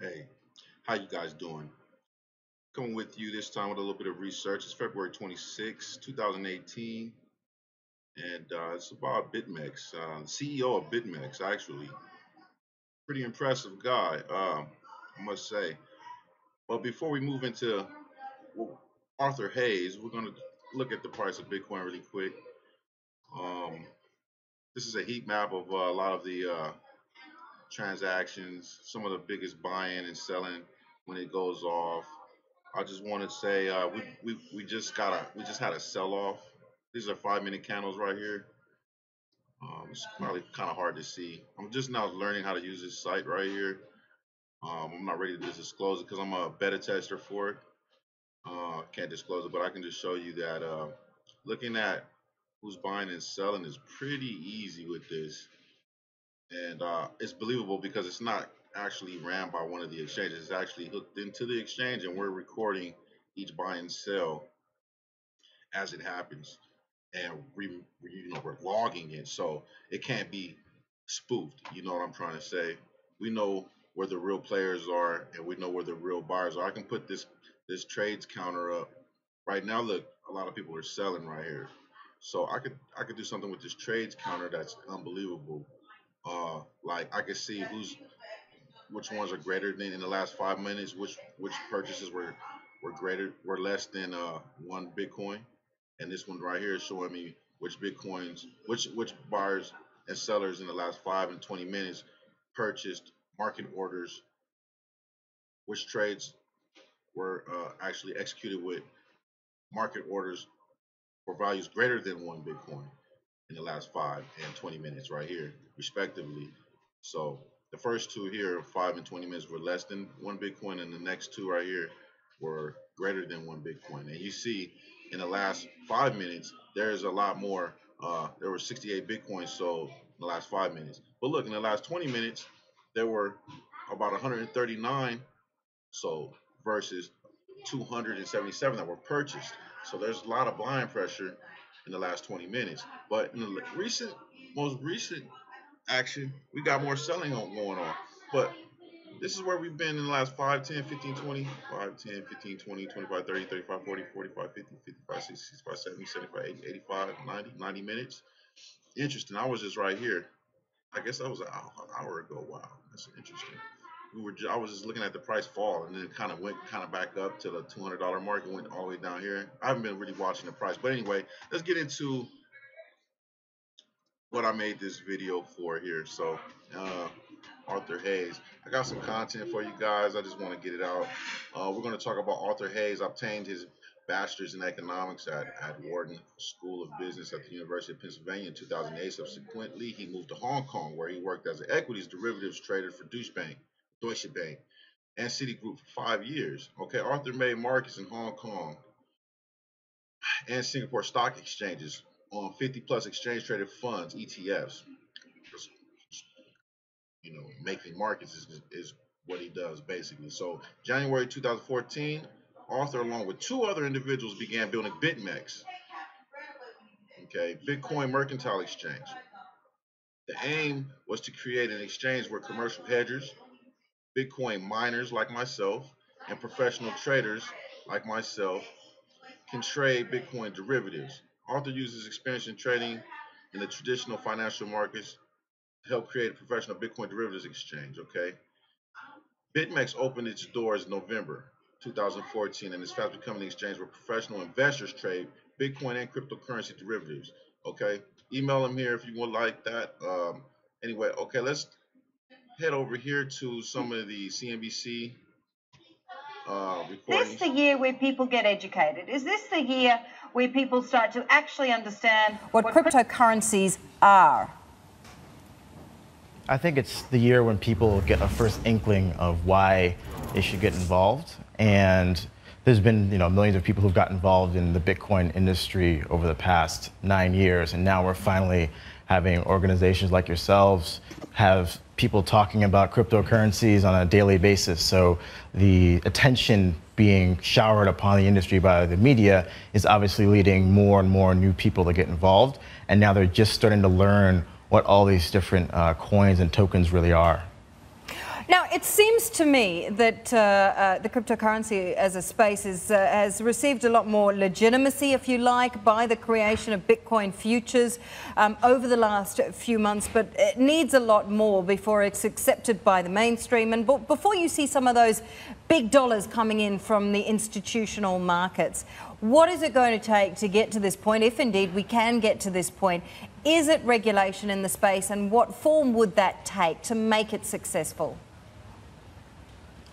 Hey, how you guys doing? Coming with you this time with a little bit of research. It's February 26, 2018, and it's about BitMEX. CEO of BitMEX, actually. Pretty impressive guy, I must say. But before we move into Arthur Hayes, we're going to look at the price of Bitcoin really quick. Um, this is a heat map of a lot of the transactions, some of the biggest buying and selling when it goes off. I just want to say we just had a sell off. These are 5 minute candles right here. It's probably kind of hard to see. I'm just now learning how to use this site right here. I'm not ready to just disclose it because I'm a beta tester for it. Can't disclose it, but I can just show you that looking at who's buying and selling is pretty easy with this, and it's believable because it's not actually ran by one of the exchanges. It's actually hooked into the exchange, and we're recording each buy and sell as it happens, and we're logging it, so it can't be spoofed. You know what I'm trying to say? We know where the real players are, and we know where the real buyers are. I can put this trades counter up right now. Look, a lot of people are selling right here, so I could do something with this trades counter that's unbelievable. Like I could see which ones are greater than in the last 5 minutes, which purchases were less than 1 Bitcoin, and this one right here is showing me which bitcoins, which buyers and sellers in the last 5 and 20 minutes purchased market orders, which trades were actually executed with market orders for values greater than 1 Bitcoin in the last 5 and 20 minutes right here, respectively. So the first two here, 5 and 20 minutes, were less than 1 Bitcoin, and the next two right here were greater than 1 Bitcoin. And you see, in the last 5 minutes, there's a lot more. There were 68 Bitcoins sold in the last 5 minutes. But look, in the last 20 minutes, there were about 139 sold versus 277 that were purchased. So there's a lot of buying pressure in the last 20 minutes. But in the most recent action, we got more selling going on. But this is where we've been in the last 5, 10, 15, 20, 5, 10, 15, 20, 25, 30, 35, 40, 45, 50, 55, 60, 65, 70, 75, 80, 85, 90 minutes. Interesting. I was just right here. I guess that was an hour ago. Wow, that's interesting. I was just looking at the price fall, and then it kind of went back up to the $200 mark and went all the way down here. I haven't been really watching the price, but anyway, let's get into what I made this video for here. So, Arthur Hayes, I got some content for you guys. I just want to get it out. We're going to talk about Arthur Hayes. Obtained his bachelor's in economics at Wharton School of Business at the University of Pennsylvania in 2008. Subsequently, he moved to Hong Kong, where he worked as an equities derivatives trader for Deutsche Bank, and Citigroup for 5 years. Okay, Arthur made markets in Hong Kong and Singapore stock exchanges on 50 plus exchange traded funds, ETFs. Making markets is what he does basically. So January 2014, Arthur, along with two other individuals, began building BitMEX, okay, Bitcoin Mercantile Exchange. The aim was to create an exchange where commercial hedgers, Bitcoin miners like myself, and professional traders like myself can trade Bitcoin derivatives. Arthur uses experience in trading in the traditional financial markets to help create a professional Bitcoin derivatives exchange. Okay, BitMEX opened its doors in November 2014 and is fast becoming an exchange where professional investors trade Bitcoin and cryptocurrency derivatives. Okay, email them here if you would like that. Anyway, okay, let's head over here to some of the CNBC recordings. Is this the year where people get educated? Is this the year where people start to actually understand what cryptocurrencies are? I think it's the year when people get a first inkling of why they should get involved. And there's been millions of people who've got involved in the Bitcoin industry over the past 9 years. And now we're finally having organizations like yourselves have people talking about cryptocurrencies on a daily basis. So the attention being showered upon the industry by the media is obviously leading more and more new people to get involved. And now they're just starting to learn what all these different coins and tokens really are. Now, it seems to me that the cryptocurrency as a space has received a lot more legitimacy, if you like, by the creation of Bitcoin futures over the last few months, but it needs a lot more before it's accepted by the mainstream and before you see some of those big dollars coming in from the institutional markets. What is it going to take to get to this point, if indeed we can get to this point? Is it regulation in the space, and what form would that take to make it successful?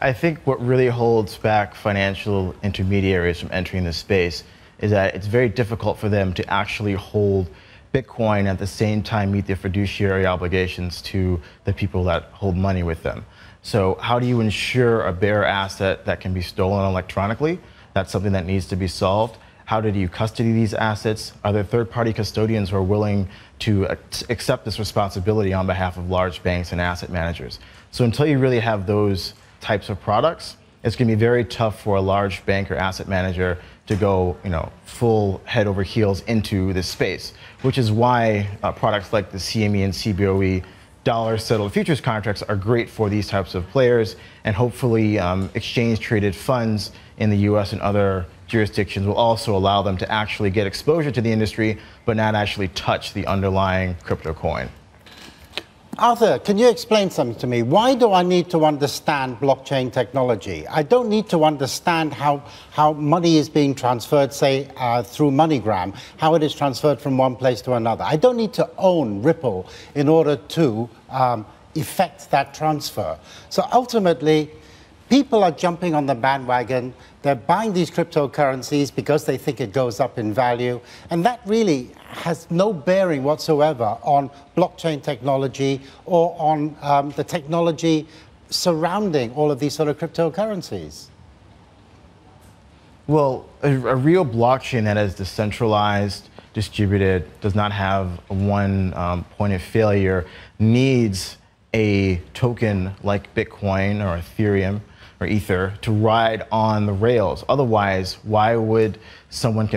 I think what really holds back financial intermediaries from entering this space is that it's very difficult for them to actually hold Bitcoin at the same time meet their fiduciary obligations to the people that hold money with them. So how do you ensure a bearer asset that can be stolen electronically? That's something that needs to be solved. How do you custody these assets? Are there third-party custodians who are willing to accept this responsibility on behalf of large banks and asset managers? So until you really have those types of products, it's going to be very tough for a large bank or asset manager to go, full head over heels into this space, which is why products like the CME and CBOE dollar-settled futures contracts are great for these types of players, and hopefully exchange-traded funds in the US and other jurisdictions will also allow them to actually get exposure to the industry, but not actually touch the underlying crypto coin. Arthur, can you explain something to me? Why do I need to understand blockchain technology? I don't need to understand how money is being transferred, say, through MoneyGram, how it is transferred from one place to another. I don't need to own Ripple in order to effect that transfer. So ultimately, people are jumping on the bandwagon. They're buying these cryptocurrencies because they think it goes up in value. And that really has no bearing whatsoever on blockchain technology or on the technology surrounding all of these sort of cryptocurrencies. Well, a real blockchain that is decentralized, distributed, does not have one point of failure, needs a token like Bitcoin or Ethereum or Ether to ride on the rails. Otherwise, why would someone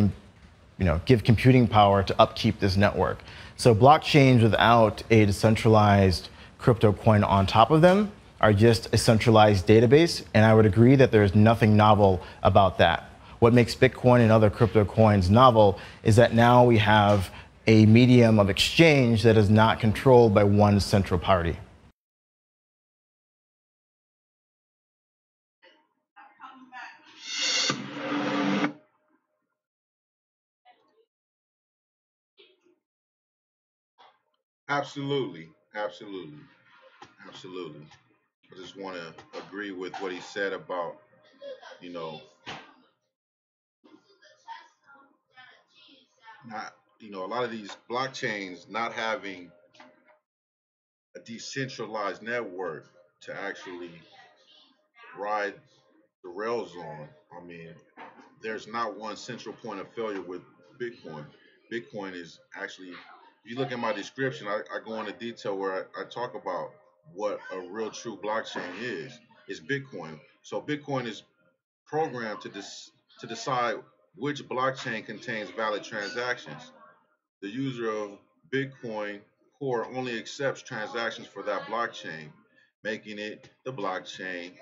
give computing power to upkeep this network? So blockchains without a decentralized crypto coin on top of them are just a centralized database, and I would agree that there's nothing novel about that. What makes Bitcoin and other crypto coins novel is that now we have a medium of exchange that is not controlled by one central party. Absolutely, absolutely, absolutely. I just want to agree with what he said about, you know, not, a lot of these blockchains not having a decentralized network to actually ride the rails on. I mean, there's not one central point of failure with Bitcoin. Bitcoin is actually, if you look at my description, I go into detail where I talk about what a real true blockchain is. It's Bitcoin. So Bitcoin is programmed to decide which blockchain contains valid transactions. The user of Bitcoin Core only accepts transactions for that blockchain, making it the blockchain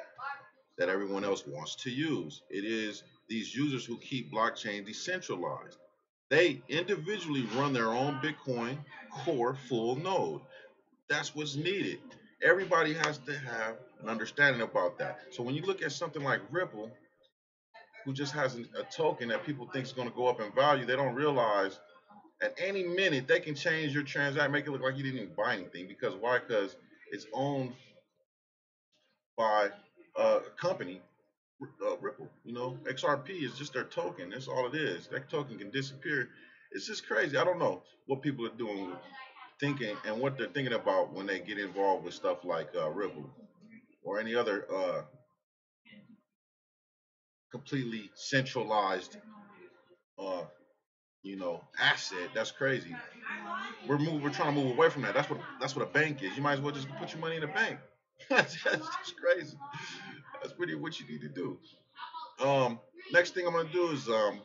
that everyone else wants to use. It is these users who keep blockchain decentralized. They individually run their own Bitcoin Core full node. That's what's needed. Everybody has to have an understanding about that. So when you look at something like Ripple, who just has a token that people think is going to go up in value, they don't realize at any minute they can change your transaction, make it look like you didn't even buy anything. Because why? Because it's owned by a company, Ripple. XRP is just their token. That's all it is. That token can disappear. It's just crazy. I don't know what people are doing, thinking, and what they're thinking about when they get involved with stuff like Ripple or any other completely centralized, uh, asset. That's crazy. We're trying to move away from that. That's what a bank is. You might as well just put your money in a bank. That's crazy. That's really what you need to do. Next thing I'm gonna do is I'm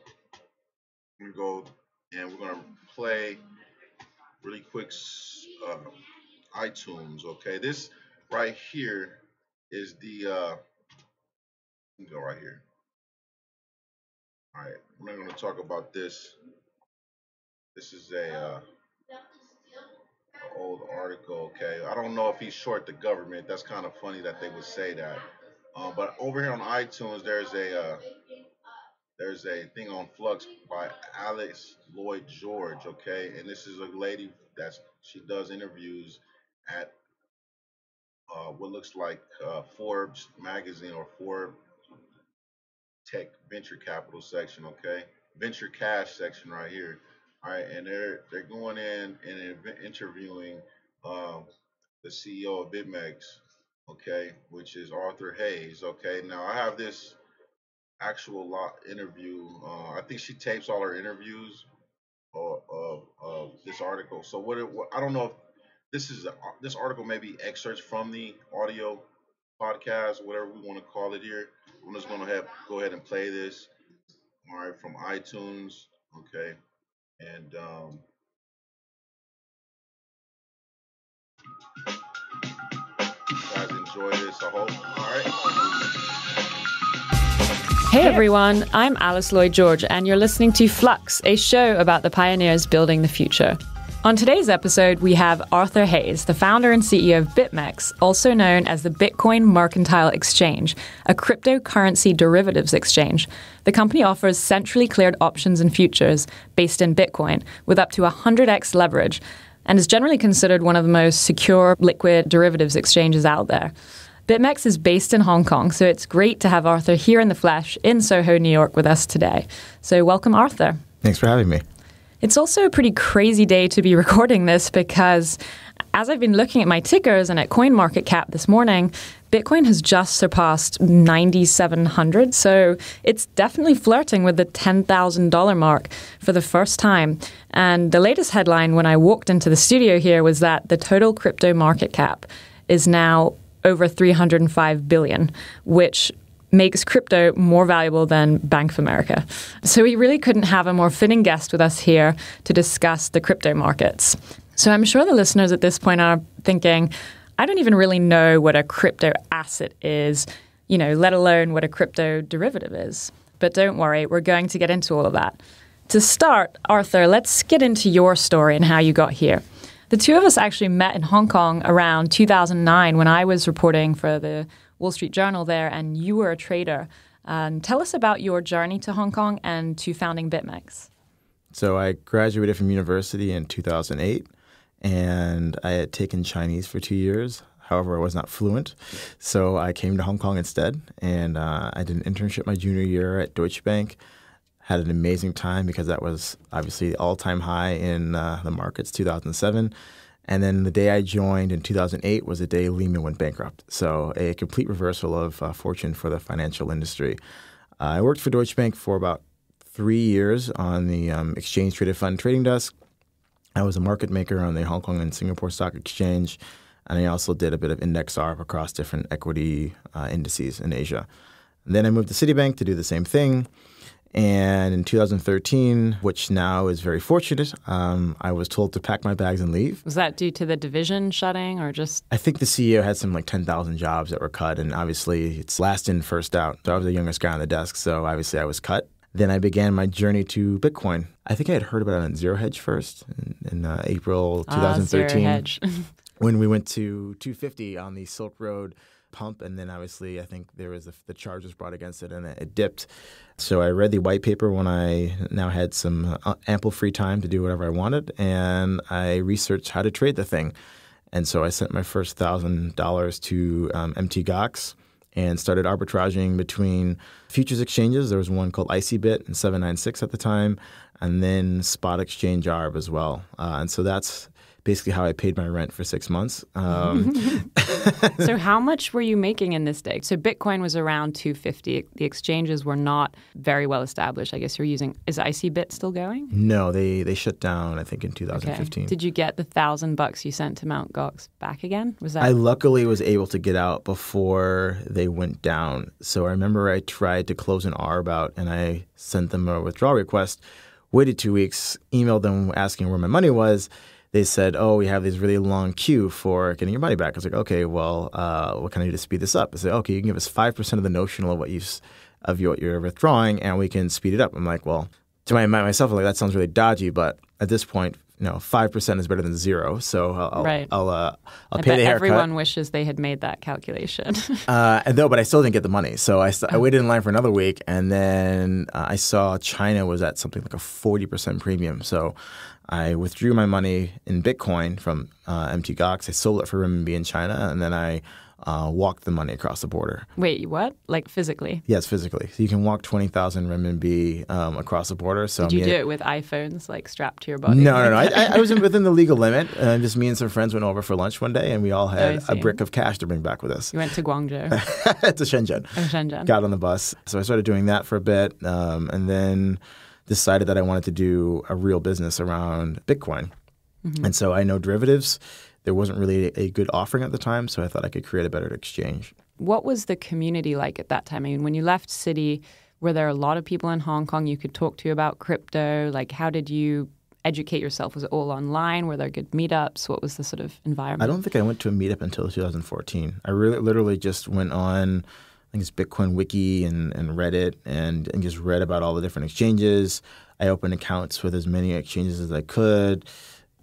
gonna go and we're gonna play really quick iTunes. Okay, this right here is the let me go right here. All right, we're not going to talk about this. This is a old article. Okay, I don't know if he's short the government. That's kind of funny that they would say that. But over here on iTunes, there's a thing on Flux by Alex Lloyd George. Okay, and this is a lady she does interviews at what looks like Forbes magazine or Forbes tech venture capital section, okay? Venture cash section right here. All right, and they're going in and interviewing um, the CEO of BitMEX, okay, which is Arthur Hayes. Okay, now I have this actual interview. I think she tapes all her interviews of this article. So what I don't know if this article may be excerpts from the audio podcast, whatever we want to call it here. I'm just going to go ahead and play this. All right, from iTunes. Okay, and you guys enjoy this. I hope. All right. Hey everyone, I'm Alice Lloyd George, and you're listening to Flux, a show about the pioneers building the future. On today's episode, we have Arthur Hayes, the founder and CEO of BitMEX, also known as the Bitcoin Mercantile Exchange, a cryptocurrency derivatives exchange. The company offers centrally cleared options and futures based in Bitcoin with up to 100x leverage, and is generally considered one of the most secure liquid derivatives exchanges out there. BitMEX is based in Hong Kong, so it's great to have Arthur here in the flesh in Soho, New York with us today. So welcome, Arthur. Thanks for having me. It's also a pretty crazy day to be recording this because as I've been looking at my tickers and at CoinMarketCap this morning, Bitcoin has just surpassed 9,700. So it's definitely flirting with the $10,000 mark for the first time. And the latest headline when I walked into the studio here was that the total crypto market cap is now over 305 billion, which makes crypto more valuable than Bank of America. So we really couldn't have a more fitting guest with us here to discuss the crypto markets. So I'm sure the listeners at this point are thinking, I don't even really know what a crypto asset is, let alone what a crypto derivative is. But don't worry, we're going to get into all of that. To start, Arthur, let's get into your story and how you got here. The two of us actually met in Hong Kong around 2009 when I was reporting for the Wall Street Journal there, and you were a trader. Tell us about your journey to Hong Kong and to founding BitMEX. So I graduated from university in 2008, and I had taken Chinese for 2 years. However, I was not fluent, so I came to Hong Kong instead, and I did an internship my junior year at Deutsche Bank. Had an amazing time because that was obviously the all-time high in the markets, 2007. And then the day I joined in 2008 was the day Lehman went bankrupt. So a complete reversal of fortune for the financial industry. I worked for Deutsche Bank for about 3 years on the exchange-traded fund trading desk. I was a market maker on the Hong Kong and Singapore Stock Exchange. And I also did a bit of index arb across different equity indices in Asia. And then I moved to Citibank to do the same thing. And in 2013, which now is very fortunate, I was told to pack my bags and leave. Was that due to the division shutting or just? I think the CEO had some 10,000 jobs that were cut, and obviously it's last in, first out. So I was the youngest guy on the desk, so obviously I was cut. Then I began my journey to Bitcoin. I think I had heard about it on Zero Hedge first in April 2013. Zero Hedge. When we went to 250 on the Silk Road pump, and then obviously I think there was the charges brought against it, and it dipped. So I read the white paper when I now had some ample free time to do whatever I wanted, and I researched how to trade the thing. And so I sent my first $1,000 to MT Gox and started arbitraging between futures exchanges. There was one called ICBit and 796 at the time, and then spot exchange arb as well. And so that's basically how I paid my rent for 6 months. So how much were you making in this day? So Bitcoin was around 250. The exchanges were not very well established. I guess you're using, is ICBit still going? No, they shut down, I think, in 2015. Okay. Did you get the $1,000 you sent to Mt. Gox back again? Was that? I luckily was able to get out before they went down. So I remember I tried to close an arb out, and I sent them a withdrawal request, waited 2 weeks, emailed them asking where my money was. they said, oh, we have this really long queue for getting your money back. I was like, okay, well, what can I do to speed this up? I said, okay, you can give us 5% of the notional of what you're withdrawing, and we can speed it up. I'm like, well, to myself, I'm like, that sounds really dodgy, but at this point, 5% is better than 0. So I'll I pay the bet haircut. everyone wishes they had made that calculation. But I still didn't get the money. So I waited in line for another week, and then I saw China was at something like a 40% premium. So I withdrew my money in Bitcoin from MTGOX. I sold it for renminbi in China, and then I walked the money across the border. Wait, what? Like physically? Yes, physically. So you can walk 20,000 renminbi across the border. So Did you do it with iPhones like strapped to your body? No. I was within the legal limit. Just me and some friends went over for lunch one day, and we all had a brick of cash to bring back with us. You went to Guangzhou? To Shenzhen. Oh, Shenzhen. Got on the bus. So I started doing that for a bit, and then decided that I wanted to do a real business around Bitcoin. Mm-hmm. And so I know derivatives. There wasn't really a good offering at the time, so I thought I could create a better exchange. What was the community like at that time? I mean, when you left Citi, were there a lot of people in Hong Kong you could talk to about crypto? Like, how did you educate yourself? Was it all online? Were there good meetups? What was the sort of environment? I don't think I went to a meetup until 2014. I literally just went on, I think it's Bitcoin Wiki and Reddit and just read about all the different exchanges. I opened accounts with as many exchanges as I could.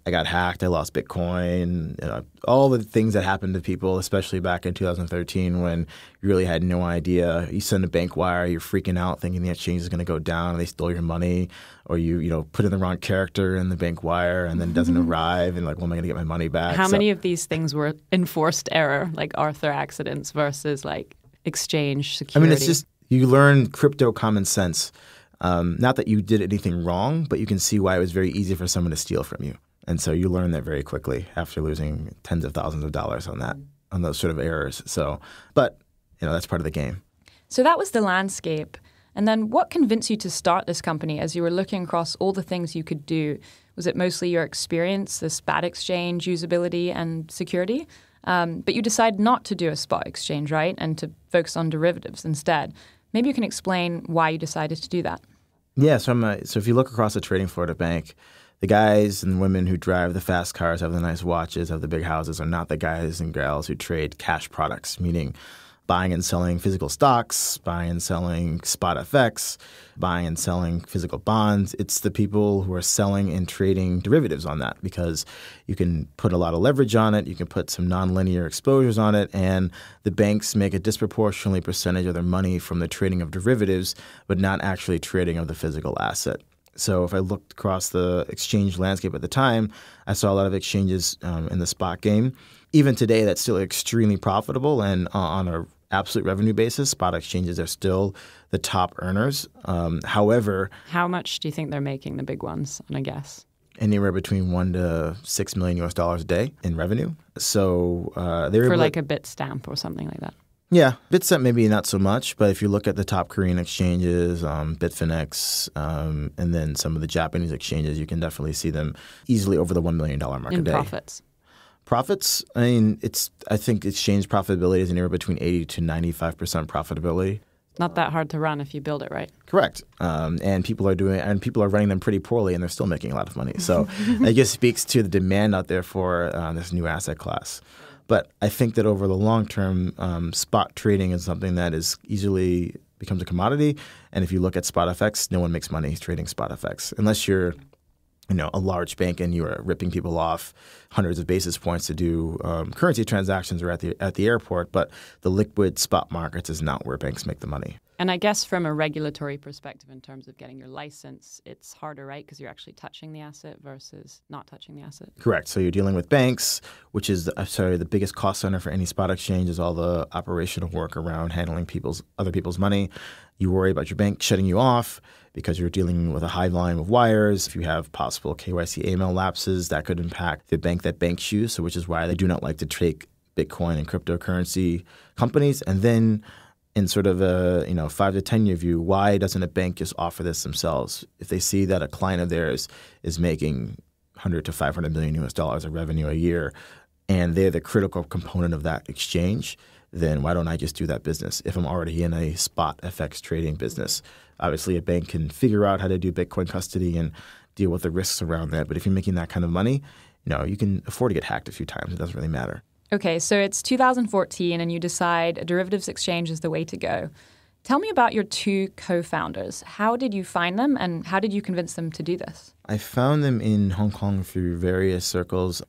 I got hacked. I lost Bitcoin. All the things that happened to people, especially back in 2013 when you really had no idea. You send a bank wire, you're freaking out thinking the exchange is going to go down and they stole your money, or you put in the wrong character in the bank wire and then it doesn't arrive and like, well, am I going to get my money back? How many of these things were enforced error, like Arthur accidents versus like exchange security? I mean, it's just you learn crypto common sense. Not that you did anything wrong, but you can see why it was very easy for someone to steal from you. And so you learn that very quickly after losing tens of thousands of dollars on those sort of errors. So, but that's part of the game. So that was the landscape. And then what convinced you to start this company as you were looking across all the things you could do? Was it mostly your experience, the spot exchange, usability, and security? But you decided not to do a spot exchange, right? And to focus on derivatives instead. Maybe you can explain why you decided to do that. Yeah. So if you look across the trading floor at a bank, the guys and women who drive the fast cars, have the nice watches, have the big houses are not the guys and gals who trade cash products, meaning buying and selling physical stocks, buying and selling spot FX, buying and selling physical bonds. It's the people who are selling and trading derivatives on that because you can put a lot of leverage on it. You can put some nonlinear exposures on it. And the banks make a disproportionately percentage of their money from the trading of derivatives, but not actually trading of the physical asset. So if I looked across the exchange landscape at the time, I saw a lot of exchanges in the spot game. Even today, that's still extremely profitable. And on an absolute revenue basis, spot exchanges are still the top earners. However, how much do you think they're making, the big ones, on a guess? Anywhere between $1 to $6 million a day in revenue. So they're for like a Bitstamp or something like that. Yeah, Bitstamp maybe not so much, but if you look at the top Korean exchanges, Bitfinex, and then some of the Japanese exchanges, you can definitely see them easily over the $1 million mark a day. In profits? Profits, I think exchange profitability is anywhere between 80 to 95% profitability. Not that hard to run if you build it right. Correct. And people are running them pretty poorly, and they're still making a lot of money. So it just speaks to the demand out there for this new asset class. But I think that over the long term, spot trading is something that is easily becomes a commodity. And if you look at spot FX, no one makes money trading spot FX unless you're a large bank and you are ripping people off hundreds of basis points to do currency transactions or at the airport. But the liquid spot markets is not where banks make the money. And I guess from a regulatory perspective in terms of getting your license, it's harder, right? Because you're actually touching the asset versus not touching the asset. Correct. So you're dealing with banks, which is the biggest cost center for any spot exchange is all the operational work around handling other people's money. You worry about your bank shutting you off because you're dealing with a high volume of wires. If you have possible KYC AML lapses, that could impact the bank that banks you, so which is why they do not like to take Bitcoin and cryptocurrency companies. And then in sort of a 5 to 10 year view, why doesn't a bank just offer this themselves? If they see that a client of theirs is making $100 to $500 million of revenue a year, and they're the critical component of that exchange, then why don't I just do that business if I'm already in a spot FX trading business? Obviously, a bank can figure out how to do Bitcoin custody and deal with the risks around that. But if you're making that kind of money, you can afford to get hacked a few times. It doesn't really matter. Okay, so it's 2014 and you decide a derivatives exchange is the way to go. Tell me about your two co-founders. How did you find them and how did you convince them to do this? I found them in Hong Kong through various circles.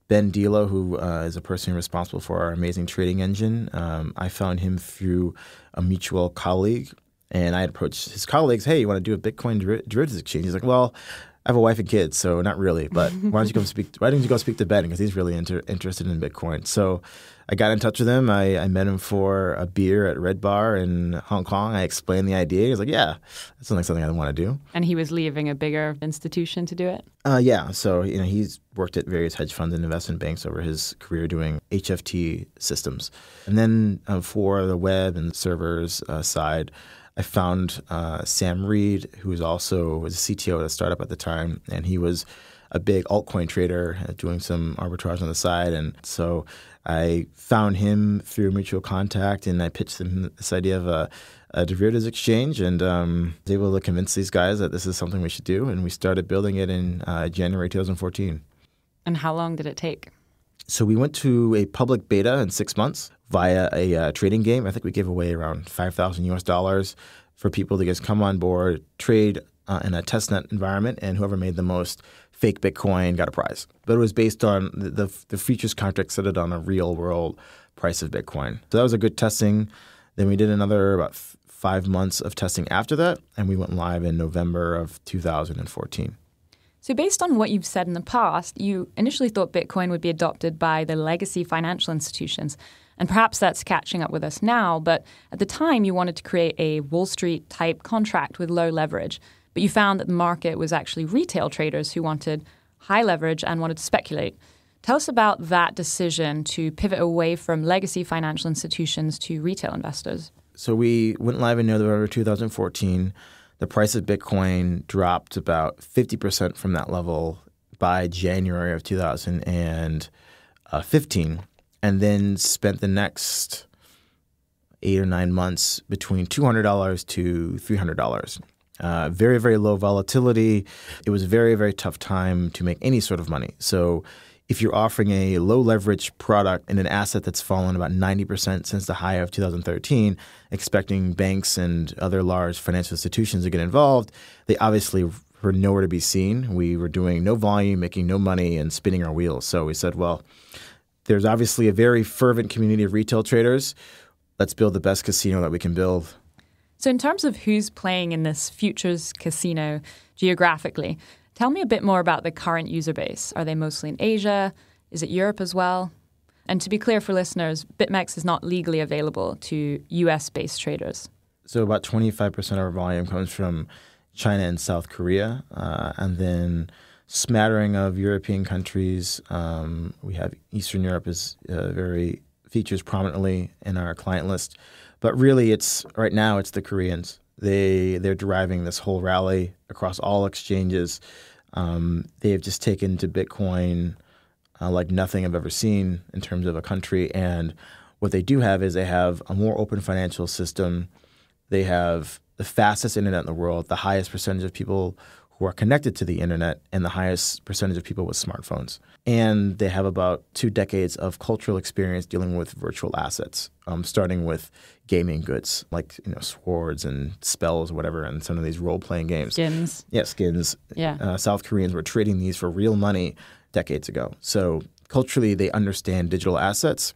Ben Dilo, who is a person responsible for our amazing trading engine, I found him through a mutual colleague. And I had approached his colleagues, hey, you want to do a Bitcoin derivatives exchange? He's like, well, I have a wife and kids, so not really. But why don't you go speak to Ben because he's really interested in Bitcoin. So I got in touch with him. I met him for a beer at Red Bar in Hong Kong. I explained the idea. He was like, yeah, that sounds like something I want to do. And he was leaving a bigger institution to do it? Yeah. So he's worked at various hedge funds and investment banks over his career doing HFT systems. And then for the web and servers side, I found Sam Reed, who was a CTO at a startup at the time, and he was a big altcoin trader doing some arbitrage on the side. And so I found him through a mutual contact, and I pitched him this idea of a derivatives exchange, and was able to convince these guys that this is something we should do. And we started building it in January 2014. And how long did it take? So we went to a public beta in 6 months via a trading game. I think we gave away around $5,000 for people to just come on board, trade in a testnet environment, and whoever made the most fake Bitcoin got a prize. But it was based on the futures contract set it on a real world price of Bitcoin. So that was a good testing. Then we did another about 5 months of testing after that, and we went live in November of 2014. So based on what you've said in the past, you initially thought Bitcoin would be adopted by the legacy financial institutions. And perhaps that's catching up with us now. But at the time, you wanted to create a Wall Street type contract with low leverage. But you found that the market was actually retail traders who wanted high leverage and wanted to speculate. Tell us about that decision to pivot away from legacy financial institutions to retail investors. So we went live in November 2014. The price of Bitcoin dropped about 50% from that level by January of 2015, and then spent the next 8 or 9 months between $200 to $300. Very, very low volatility. It was a very, very tough time to make any sort of money. So if you're offering a low leverage product in an asset that's fallen about 90% since the high of 2013, expecting banks and other large financial institutions to get involved, they obviously were nowhere to be seen. We were doing no volume, making no money, and spinning our wheels. So we said, well, there's obviously a very fervent community of retail traders. Let's build the best casino that we can build. So in terms of who's playing in this futures casino geographically, tell me a bit more about the current user base. Are they mostly in Asia? Is it Europe as well? And to be clear for listeners, BitMEX is not legally available to US-based traders. So about 25% of our volume comes from China and South Korea, and then smattering of European countries. We have Eastern Europe features prominently in our client list. But really, right now it's the Koreans. They're driving this whole rally across all exchanges. They have just taken to Bitcoin like nothing I've ever seen in terms of a country. And what they do have is they have a more open financial system. They have the fastest internet in the world, the highest percentage of people who are connected to the internet, and the highest percentage of people with smartphones. And they have about 2 decades of cultural experience dealing with virtual assets, starting with gaming goods like swords and spells or whatever, and some of these role-playing games. Skins. Yeah, skins. Yeah. South Koreans were trading these for real money decades ago. So culturally, they understand digital assets.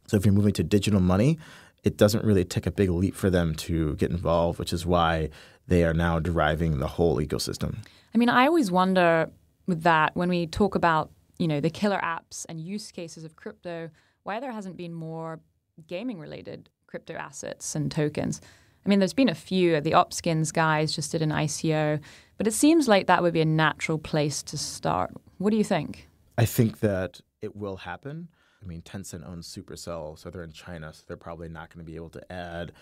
So if you're moving to digital money, it doesn't really take a big leap for them to get involved, which is why they are now deriving the whole ecosystem. I mean, I always wonder with that, when we talk about, the killer apps and use cases of crypto, why there hasn't been more gaming-related crypto assets and tokens. I mean, there's been a few. The Opskins guys just did an ICO, but it seems like that would be a natural place to start. What do you think? I think that it will happen. I mean, Tencent owns Supercell, so they're in China, so they're probably not going to be able to add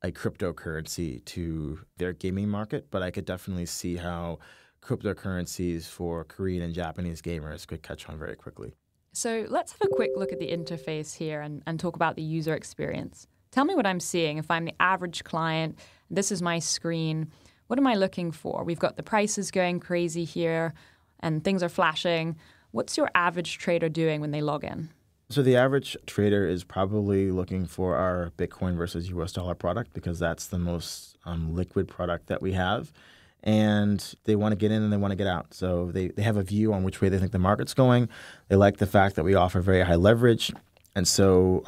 a cryptocurrency to their gaming market. But I could definitely see how cryptocurrencies for Korean and Japanese gamers could catch on very quickly. So let's have a quick look at the interface here and talk about the user experience. Tell me what I'm seeing. If I'm the average client, this is my screen. What am I looking for? We've got the prices going crazy here and things are flashing. What's your average trader doing when they log in? So the average trader is probably looking for our Bitcoin versus US dollar product because that's the most liquid product that we have. And they want to get in and they want to get out. So they have a view on which way they think the market's going. They like the fact that we offer very high leverage. And so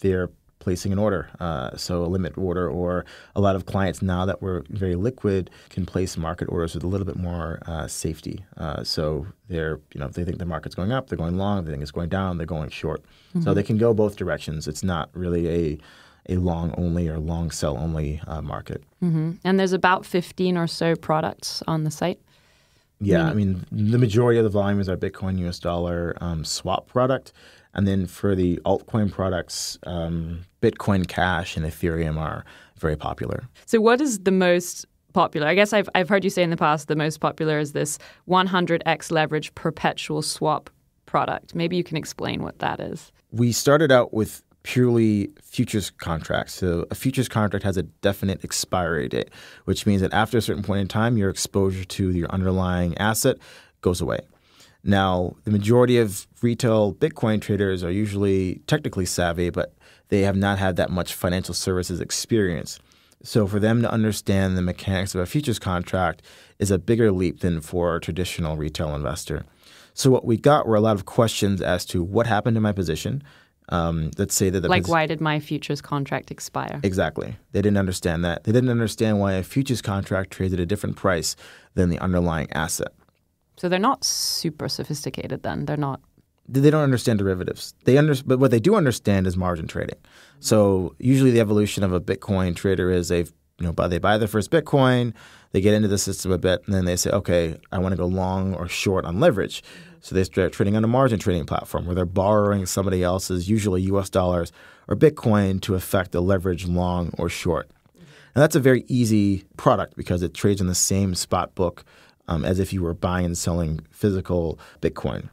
they're placing an order, so a limit order, or a lot of clients now that we're very liquid can place market orders with a little bit more safety. So if they think the market's going up, they're going long. If they think it's going down, they're going short. Mm-hmm. So they can go both directions. It's not really a long only or long sell only market. Mm-hmm. And there's about 15 or so products on the site. Yeah, I mean, the majority of the volume is our Bitcoin US dollar swap product. And then for the altcoin products, Bitcoin Cash and Ethereum are very popular. So what is the most popular? I guess I've heard you say in the past the most popular is this 100x leverage perpetual swap product. Maybe you can explain what that is. We started out with purely futures contracts. So a futures contract has a definite expiry date, which means that after a certain point in time, your exposure to your underlying asset goes away. Now, the majority of retail Bitcoin traders are usually technically savvy, but they have not had that much financial services experience. So for them to understand the mechanics of a futures contract is a bigger leap than for a traditional retail investor. So what we got were a lot of questions as to what happened to my position. Let's say that why did my futures contract expire? Exactly. They didn't understand that. They didn't understand why a futures contract trades at a different price than the underlying asset. So they're not super sophisticated then. They don't understand derivatives. But what they do understand is margin trading. So usually the evolution of a Bitcoin trader is they buy their first Bitcoin, they get into the system a bit, and then they say, okay, I want to go long or short on leverage. So they start trading on a margin trading platform where they're borrowing somebody else's, usually US dollars or Bitcoin, to affect a leverage long or short. And that's a very easy product because it trades on the same spot book as if you were buying and selling physical Bitcoin.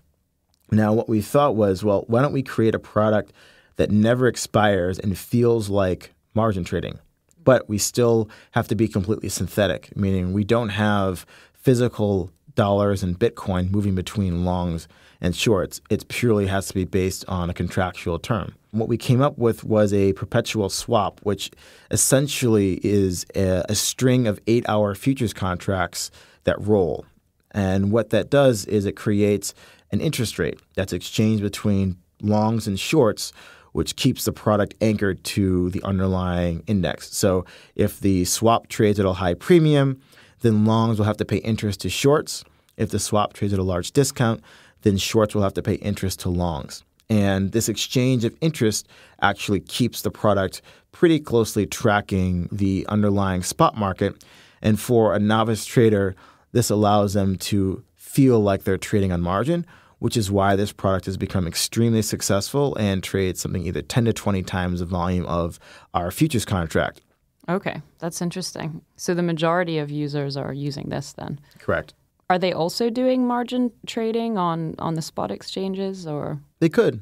Now, what we thought was, well, why don't we create a product that never expires and feels like margin trading, but we still have to be completely synthetic, meaning we don't have physical dollars and Bitcoin moving between longs and shorts. It purely has to be based on a contractual term. What we came up with was a perpetual swap, which essentially is a string of 8-hour futures contracts that roll. And what that does is it creates an interest rate that's exchanged between longs and shorts, which keeps the product anchored to the underlying index. So if the swap trades at a high premium, then longs will have to pay interest to shorts. If the swap trades at a large discount, then shorts will have to pay interest to longs. And this exchange of interest actually keeps the product pretty closely tracking the underlying spot market. And for a novice trader, this allows them to feel like they're trading on margin, which is why this product has become extremely successful and trades something either 10 to 20 times the volume of our futures contract. Okay, that's interesting. So the majority of users are using this then? Correct. Are they also doing margin trading on the spot exchanges, or? They could,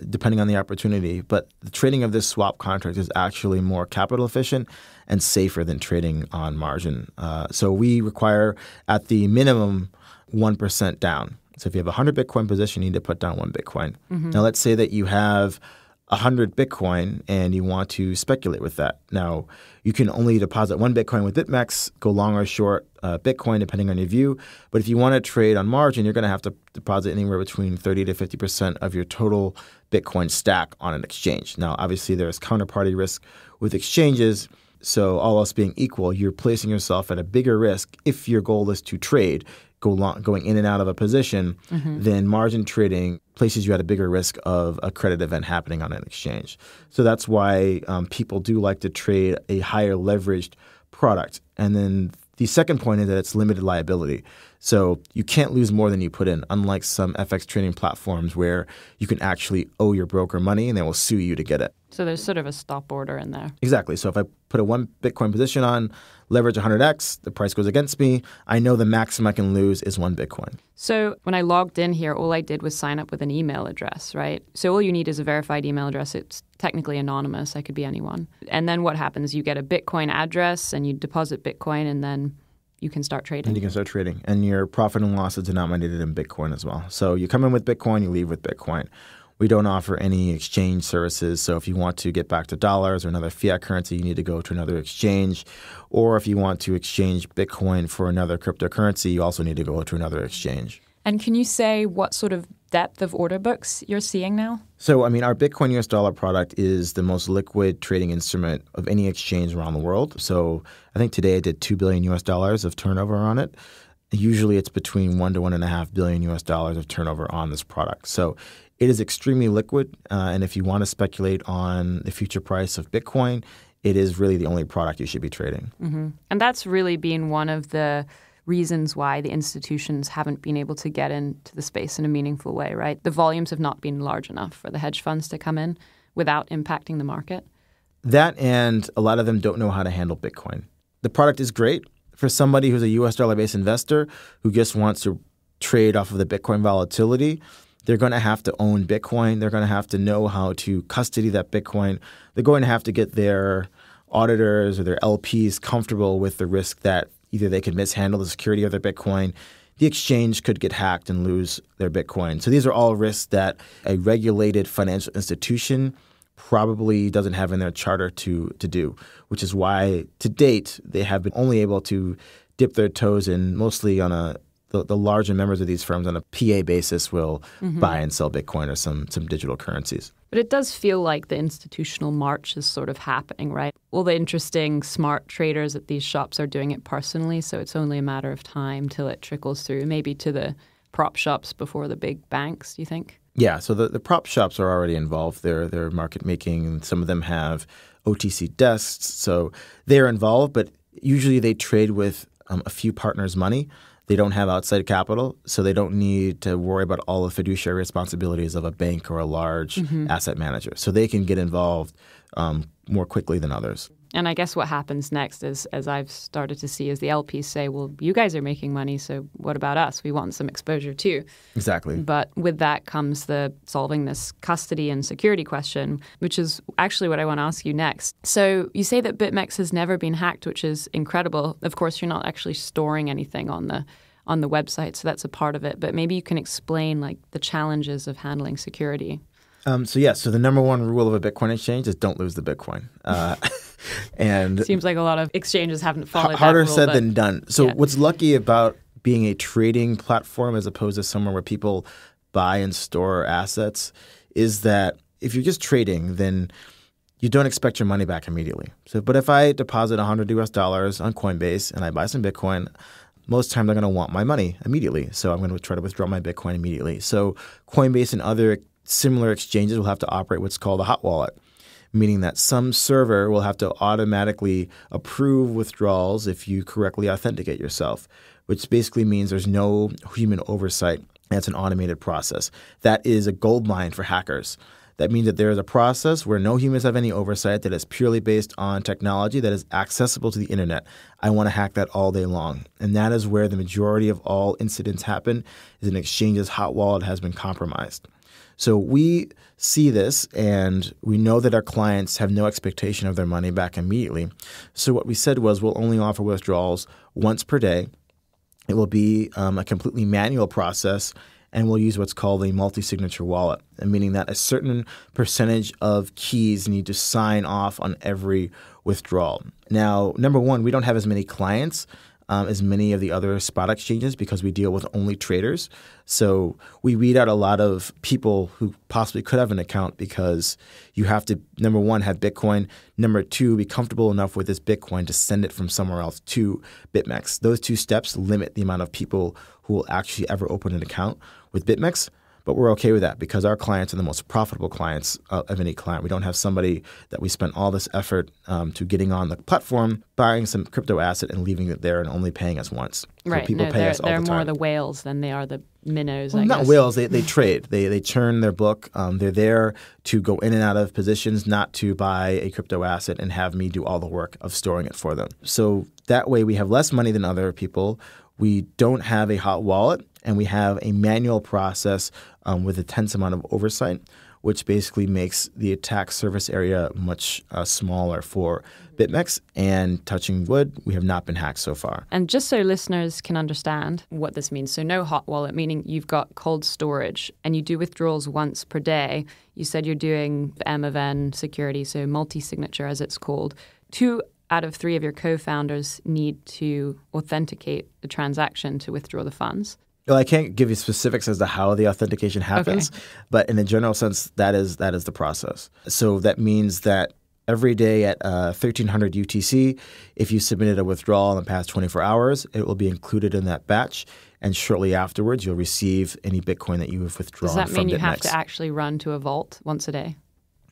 depending on the opportunity. But the trading of this swap contract is actually more capital efficient and safer than trading on margin. So we require, at the minimum, 1% down. So if you have a 100 Bitcoin position, you need to put down 1 Bitcoin. Mm-hmm. Now, let's say that you have 100 Bitcoin and you want to speculate with that. Now, you can only deposit 1 Bitcoin with BitMEX, go long or short Bitcoin depending on your view. But if you want to trade on margin, you're going to have to deposit anywhere between 30 to 50% of your total Bitcoin stack on an exchange. Now, obviously, there's counterparty risk with exchanges. So all else being equal, you're placing yourself at a bigger risk if your goal is to trade, going in and out of a position, then margin trading places you at a bigger risk of a credit event happening on an exchange. So that's why people do like to trade a higher leveraged product. And then the second point is that it's limited liability. So you can't lose more than you put in, unlike some FX trading platforms where you can actually owe your broker money and they will sue you to get it. So there's sort of a stop order in there. Exactly. So if I put a 1 Bitcoin position on, leverage 100x, the price goes against me, I know the maximum I can lose is 1 Bitcoin. So when I logged in here, all I did was sign up with an email address, right? So all you need is a verified email address. It's technically anonymous. I could be anyone. And then what happens? You get a Bitcoin address and you deposit Bitcoin, and then you can start trading. And you can start trading. And your profit and loss is denominated in Bitcoin as well. So you come in with Bitcoin, you leave with Bitcoin. We don't offer any exchange services. So if you want to get back to dollars or another fiat currency, you need to go to another exchange. Or if you want to exchange Bitcoin for another cryptocurrency, you also need to go to another exchange. And can you say what sort of depth of order books you're seeing now? So, I mean, our Bitcoin US dollar product is the most liquid trading instrument of any exchange around the world. So I think today I did $2 billion US dollars of turnover on it. Usually it's between $1 to $1.5 billion US dollars of turnover on this product. So it is extremely liquid. And if you want to speculate on the future price of Bitcoin, it is really the only product you should be trading. Mm-hmm. And that's really been one of the reasons why the institutions haven't been able to get into the space in a meaningful way, right? The volumes have not been large enough for the hedge funds to come in without impacting the market. That, and a lot of them don't know how to handle Bitcoin. The product is great for somebody who's a US dollar-based investor who just wants to trade off of the Bitcoin volatility. They're going to have to own Bitcoin. They're going to have to know how to custody that Bitcoin. They're going to have to get their auditors or their LPs comfortable with the risk that either they could mishandle the security of their Bitcoin, the exchange could get hacked and lose their Bitcoin. So these are all risks that a regulated financial institution probably doesn't have in their charter to do, which is why to date they have been only able to dip their toes in mostly on the larger members of these firms on a PA basis will buy and sell Bitcoin or some digital currencies. But it does feel like the institutional march is sort of happening, right? All the interesting, smart traders at these shops are doing it personally, so it's only a matter of time till it trickles through, maybe to the prop shops before the big banks, do you think? Yeah, so the prop shops are already involved. They're market making. Some of them have OTC desks, so they're involved, but usually they trade with a few partners' money. They don't have outside capital, so they don't need to worry about all the fiduciary responsibilities of a bank or a large asset manager. So they can get involved more quickly than others. And I guess what happens next is, as I've started to see, is the LPs say, well, you guys are making money, so what about us? We want some exposure too. Exactly. But with that comes the solving this custody and security question, which is actually what I want to ask you next. So you say that BitMEX has never been hacked, which is incredible. Of course, you're not actually storing anything on the website, so that's a part of it. But maybe you can explain like the challenges of handling security. So the number one rule of a Bitcoin exchange is don't lose the Bitcoin. And seems like a lot of exchanges haven't followed that harder rule, said than done. So yeah. What's lucky about being a trading platform as opposed to somewhere where people buy and store assets is that if you're just trading, then you don't expect your money back immediately. But if I deposit $100 US on Coinbase and I buy some Bitcoin, most times I'm going to want my money immediately. So I'm going to try to withdraw my Bitcoin immediately. So Coinbase and other similar exchanges will have to operate what's called a hot wallet, meaning that some server will have to automatically approve withdrawals if you correctly authenticate yourself, which basically means there's no human oversight. That's an automated process. That is a goldmine for hackers. That means that there is a process where no humans have any oversight, that is purely based on technology that is accessible to the internet. I want to hack that all day long. And that is where the majority of all incidents happen, is an exchange's hot wallet has been compromised. So we see this and we know that our clients have no expectation of their money back immediately. So what we said was we'll only offer withdrawals once per day. It will be a completely manual process, and we'll use what's called a multi-signature wallet, meaning that a certain percentage of keys need to sign off on every withdrawal. Now, number one, we don't have as many clients as many of the other spot exchanges because we deal with only traders. So we weed out a lot of people who possibly could have an account because you have to, number one, have Bitcoin. Number two, be comfortable enough with this Bitcoin to send it from somewhere else to BitMEX. Those two steps limit the amount of people who will actually ever open an account with BitMEX. But we're okay with that because our clients are the most profitable clients of any client. We don't have somebody that we spent all this effort to getting on the platform, buying some crypto asset and leaving it there and only paying us once. Right. So people pay us all the time. They're more the whales than they are the minnows, well, I not guess. whales. They trade. They churn their book. They're there to go in and out of positions, not to buy a crypto asset and have me do all the work of storing it for them. So that way we have less money than other people. We don't have a hot wallet, and we have a manual process with a tense amount of oversight. which basically makes the attack surface area much smaller for BitMEX. And touching wood, we have not been hacked so far. And just so listeners can understand what this means, so no hot wallet, meaning you've got cold storage and you do withdrawals once per day. You said you're doing M of N security, so multi-signature as it's called. 2 out of 3 of your co-founders need to authenticate the transaction to withdraw the funds. Well, I can't give you specifics as to how the authentication happens, but in a general sense, that is the process. So that means that every day at 1300 UTC, if you submitted a withdrawal in the past 24 hours, it will be included in that batch. And shortly afterwards, you'll receive any Bitcoin that you have withdrawn from BitMEX. Does that mean you have to actually run to a vault once a day?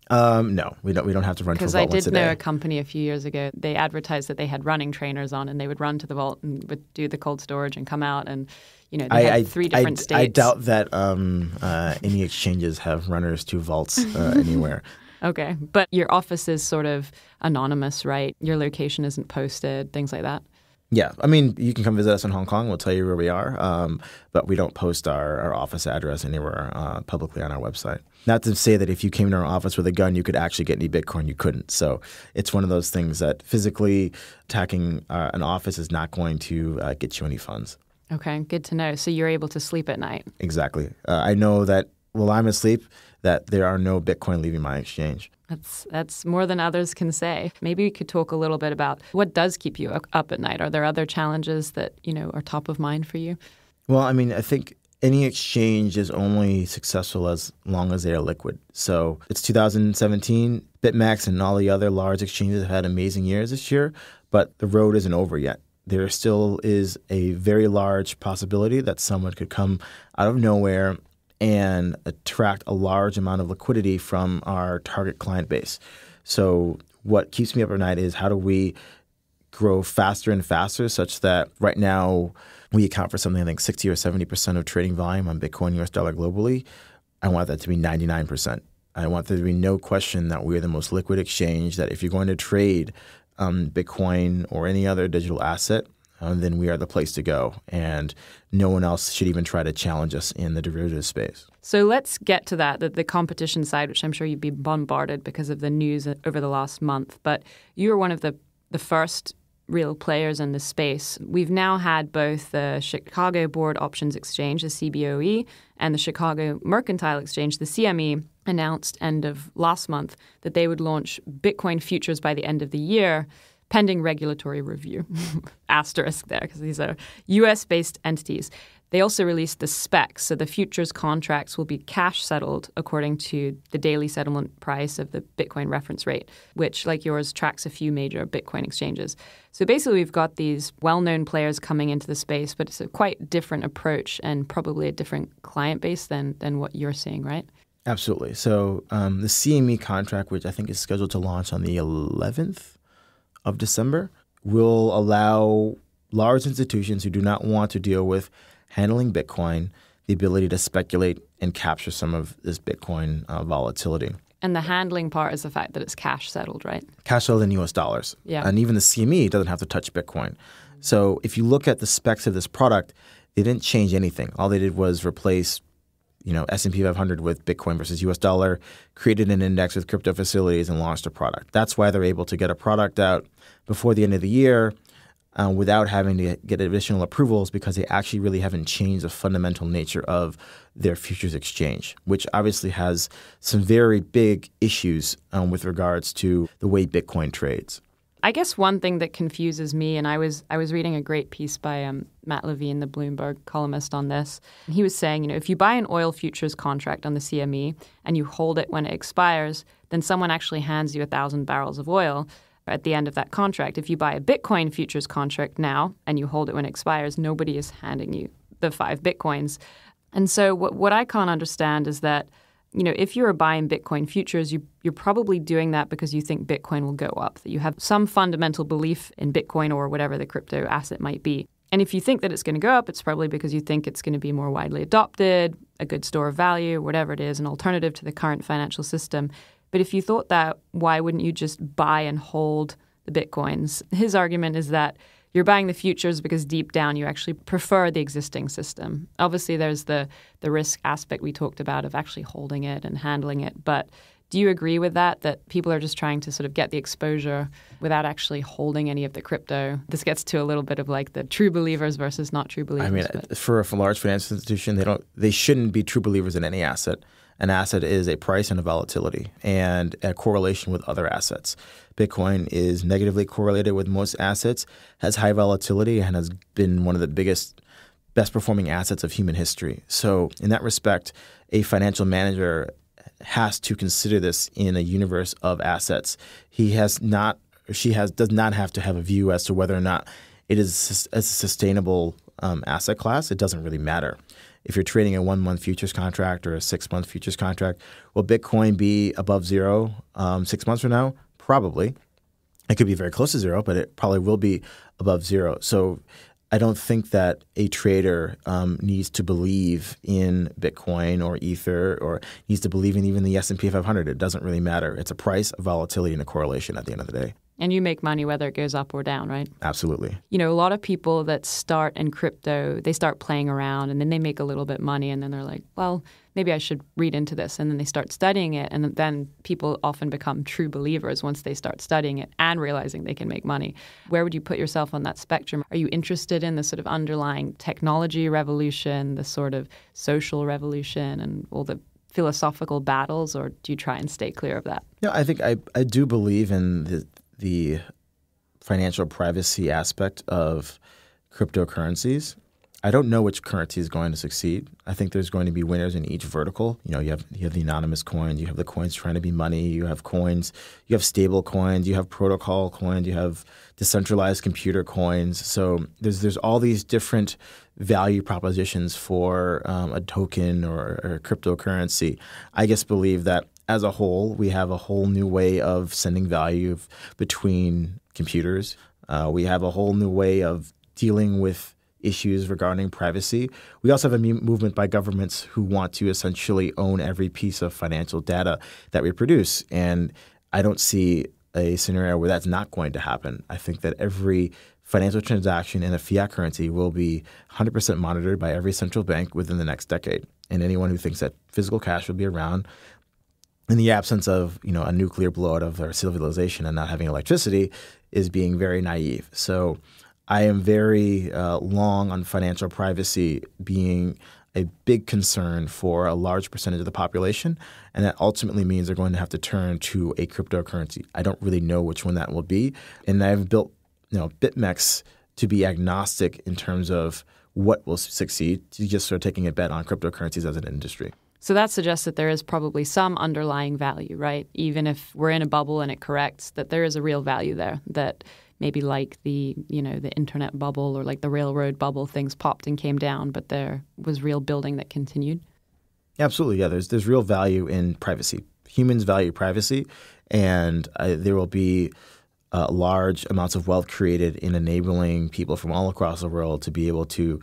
No, we don't have to run to a vault once a day. Because I did know a company a few years ago, they advertised that they had running trainers on and they would run to the vault and would do the cold storage and come out and, they had 3 different states. I doubt that any exchanges have runners to vaults anywhere. Okay, but your office is sort of anonymous, right? Your location isn't posted, things like that? Yeah, I mean, you can come visit us in Hong Kong. We'll tell you where we are, but we don't post our office address anywhere publicly on our website. Not to say that if you came to our office with a gun, you could actually get any Bitcoin. You couldn't. So it's one of those things that physically attacking an office is not going to get you any funds. Okay, good to know. So you're able to sleep at night. Exactly. I know that while I'm asleep, that there are no Bitcoin leaving my exchange. That's more than others can say. Maybe we could talk a little bit about what does keep you up at night. Are there other challenges that, are top of mind for you? Well, I mean, I think any exchange is only successful as long as they are liquid. So it's 2017. BitMEX and all the other large exchanges have had amazing years this year, but the road isn't over yet. There still is a very large possibility that someone could come out of nowhere and attract a large amount of liquidity from our target client base. So what keeps me up at night is how do we grow faster and faster such that right now we account for something, I think 60 or 70% of trading volume on Bitcoin, US dollar globally. I want that to be 99%. I want there to be no question that we're the most liquid exchange, that if you're going to trade Bitcoin or any other digital asset, then we are the place to go. And no one else should even try to challenge us in the derivative space. So let's get to that, the competition side, which I'm sure you'd be bombarded because of the news over the last month. But you were one of the first real players in this space. We've now had both the Chicago Board Options Exchange, the CBOE, and the Chicago Mercantile Exchange, the CME, announced end of last month that they would launch Bitcoin futures by the end of the year, pending regulatory review. Asterisk there, because these are U.S.-based entities. They also released the specs, so the futures contracts will be cash settled according to the daily settlement price of the Bitcoin reference rate, which, like yours, tracks a few major Bitcoin exchanges. So basically, we've got these well-known players coming into the space, but it's a quite different approach and probably a different client base than what you're seeing, right? Absolutely. So the CME contract, which I think is scheduled to launch on the 11th of December, will allow large institutions who do not want to deal with handling Bitcoin the ability to speculate and capture some of this Bitcoin volatility. And the handling part is the fact that it's cash settled, right? Cash settled in US dollars. Yeah. And even the CME doesn't have to touch Bitcoin. So if you look at the specs of this product, they didn't change anything. All they did was replace S&P 500 with Bitcoin versus US dollar, created an index with crypto facilities, and launched a product. That's why they're able to get a product out before the end of the year without having to get additional approvals, because they actually really haven't changed the fundamental nature of their futures exchange, which obviously has some very big issues with regards to the way Bitcoin trades. I guess one thing that confuses me, and I was reading a great piece by Matt Levine, the Bloomberg columnist, on this. And he was saying, if you buy an oil futures contract on the CME and you hold it when it expires, then someone actually hands you 1,000 barrels of oil at the end of that contract. If you buy a Bitcoin futures contract now and you hold it when it expires, nobody is handing you the 5 Bitcoins. And so what I can't understand is that if you're buying Bitcoin futures, you're probably doing that because you think Bitcoin will go up, that you have some fundamental belief in Bitcoin or whatever the crypto asset might be. And if you think that it's going to go up, it's probably because you think it's going to be more widely adopted, a good store of value, whatever it is, an alternative to the current financial system. But if you thought that, why wouldn't you just buy and hold the Bitcoins? His argument is that you're buying the futures because deep down you actually prefer the existing system. Obviously, there's the risk aspect we talked about of actually holding it and handling it. But do you agree with that people are just trying to sort of get the exposure without actually holding any of the crypto? This gets to a little bit of like the true believers versus not true believers. I mean, for a large financial institution, they shouldn't be true believers in any asset. An asset is a price and a volatility and a correlation with other assets. Bitcoin is negatively correlated with most assets, has high volatility, and has been one of the best performing assets of human history. So in that respect, a financial manager has to consider this in a universe of assets. Does not have to have a view as to whether or not it is a sustainable asset class. It doesn't really matter. If you're trading a 1-month futures contract or a 6-month futures contract, will Bitcoin be above zero 6 months from now? Probably. It could be very close to zero, but it probably will be above zero. So I don't think that a trader needs to believe in Bitcoin or Ether or needs to believe in even the S&P 500. It doesn't really matter. It's a price, a volatility, and a correlation at the end of the day. And you make money whether it goes up or down, right? Absolutely. You know, a lot of people that start in crypto, they start playing around and then they make a little bit of money and then they're like, well, maybe I should read into this. And then they start studying it. And then people often become true believers once they start studying it and realizing they can make money. Where would you put yourself on that spectrum? Are you interested in the sort of underlying technology revolution, the sort of social revolution and all the philosophical battles, or do you try and stay clear of that? Yeah, I think I do believe in the financial privacy aspect of cryptocurrencies. I don't know which currency is going to succeed. I think there's going to be winners in each vertical. You know, you have the anonymous coins, you have the coins trying to be money, you have coins, you have stable coins, you have protocol coins, you have decentralized computer coins. So there's all these different value propositions for a token or a cryptocurrency. I just believe that as a whole, we have a whole new way of sending value between computers. We have a whole new way of dealing with issues regarding privacy. We also have a movement by governments who want to essentially own every piece of financial data that we produce. And I don't see a scenario where that's not going to happen. I think that every financial transaction in a fiat currency will be 100% monitored by every central bank within the next decade. And anyone who thinks that physical cash will be around in the absence of, a nuclear blowout of our civilization and not having electricity is being very naive. So I am very long on financial privacy being a big concern for a large percentage of the population, and that ultimately means they're going to have to turn to a cryptocurrency. I don't really know which one that will be, and I've built BitMEX to be agnostic in terms of what will succeed, to just sort of taking a bet on cryptocurrencies as an industry. So that suggests that there is probably some underlying value, right? Even if we're in a bubble and it corrects, that there is a real value there, that maybe like the internet bubble or like the railroad bubble, things popped and came down, but there was real building that continued. Absolutely, yeah. There's real value in privacy. Humans value privacy, and there will be large amounts of wealth created in enabling people from all across the world to be able to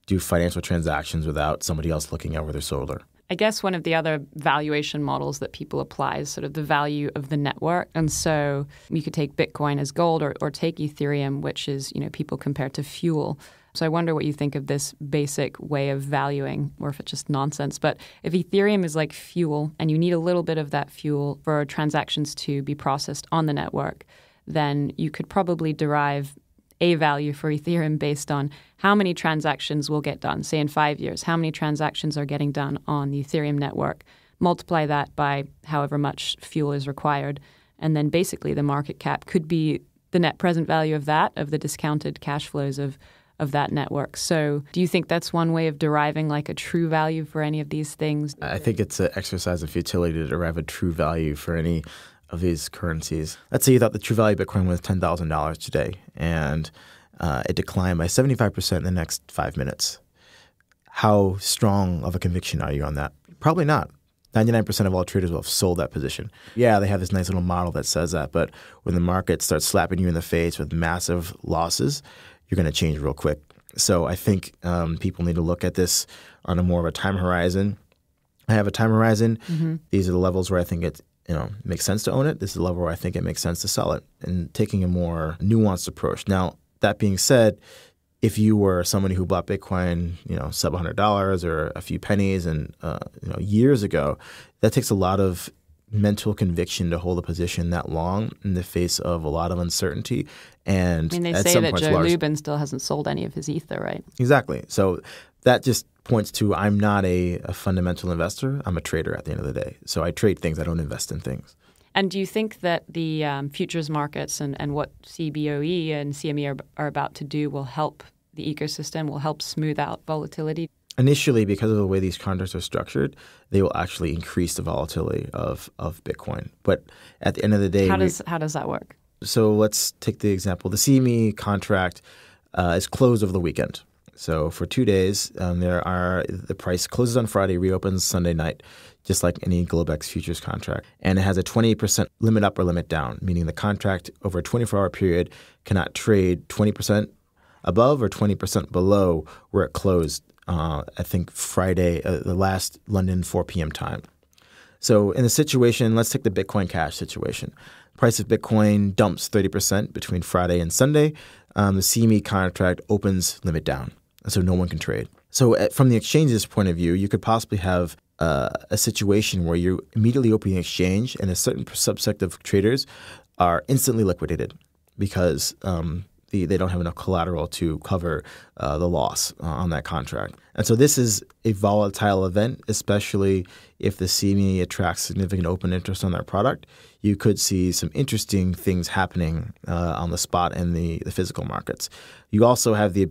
do financial transactions without somebody else looking over their shoulder. I guess one of the other valuation models that people apply is sort of the value of the network. And so you could take Bitcoin as gold or take Ethereum, which is, people compare to fuel. So I wonder what you think of this basic way of valuing, or if it's just nonsense. But if Ethereum is like fuel and you need a little bit of that fuel for transactions to be processed on the network, then you could probably derive a value for Ethereum based on how many transactions will get done. Say in 5 years, how many transactions are getting done on the Ethereum network. Multiply that by however much fuel is required. And then basically the market cap could be the net present value of that, of the discounted cash flows of that network. So do you think that's one way of deriving like a true value for any of these things? I think it's an exercise of futility to derive a true value for any of these currencies. Let's say you thought the true value of Bitcoin was $10,000 today, and it declined by 75% in the next 5 minutes. How strong of a conviction are you on that? Probably not. 99% of all traders will have sold that position. Yeah, they have this nice little model that says that, but when the market starts slapping you in the face with massive losses, you're going to change real quick. So I think people need to look at this on a more of a time horizon. I have a time horizon. Mm-hmm. These are the levels where I think it makes sense to own it. This is the level where I think it makes sense to sell it, and taking a more nuanced approach. Now, that being said, if you were somebody who bought Bitcoin, sub $100 or a few pennies and years ago, that takes a lot of mental conviction to hold a position that long in the face of a lot of uncertainty. And they at say some that point, Joe Lubin still hasn't sold any of his Ether, right? Exactly. So that just points to I'm not a fundamental investor. I'm a trader at the end of the day. So I trade things. I don't invest in things. And do you think that the futures markets and what CBOE and CME are about to do will help the ecosystem, will help smooth out volatility? Initially, because of the way these contracts are structured, they will actually increase the volatility of Bitcoin. But at the end of the day— How does that work? So let's take the example. The CME contract is closed over the weekend. So for 2 days, the price closes on Friday, reopens Sunday night, just like any Globex futures contract. And it has a 20% limit up or limit down, meaning the contract over a 24-hour period cannot trade 20% above or 20% below where it closed, I think Friday, the last London 4 p.m. time. So in the situation, let's take the Bitcoin Cash situation. Price of Bitcoin dumps 30% between Friday and Sunday. The CME contract opens limit down, so no one can trade. So from the exchange's point of view, you could possibly have a situation where you immediately open the exchange and a certain subset of traders are instantly liquidated because they don't have enough collateral to cover the loss on that contract. And so this is a volatile event, especially if the CME attracts significant open interest on their product. You could see some interesting things happening on the spot and the physical markets. You also have the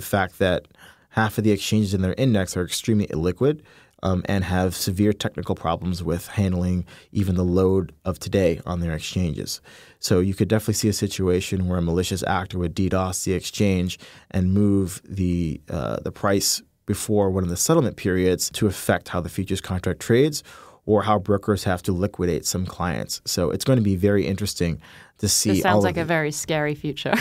fact that half of the exchanges in their index are extremely illiquid and have severe technical problems with handling even the load of today on their exchanges. So you could definitely see a situation where a malicious actor would DDoS the exchange and move the price before one of the settlement periods to affect how the futures contract trades or how brokers have to liquidate some clients. So it's going to be very interesting to see. This sounds like a very scary future.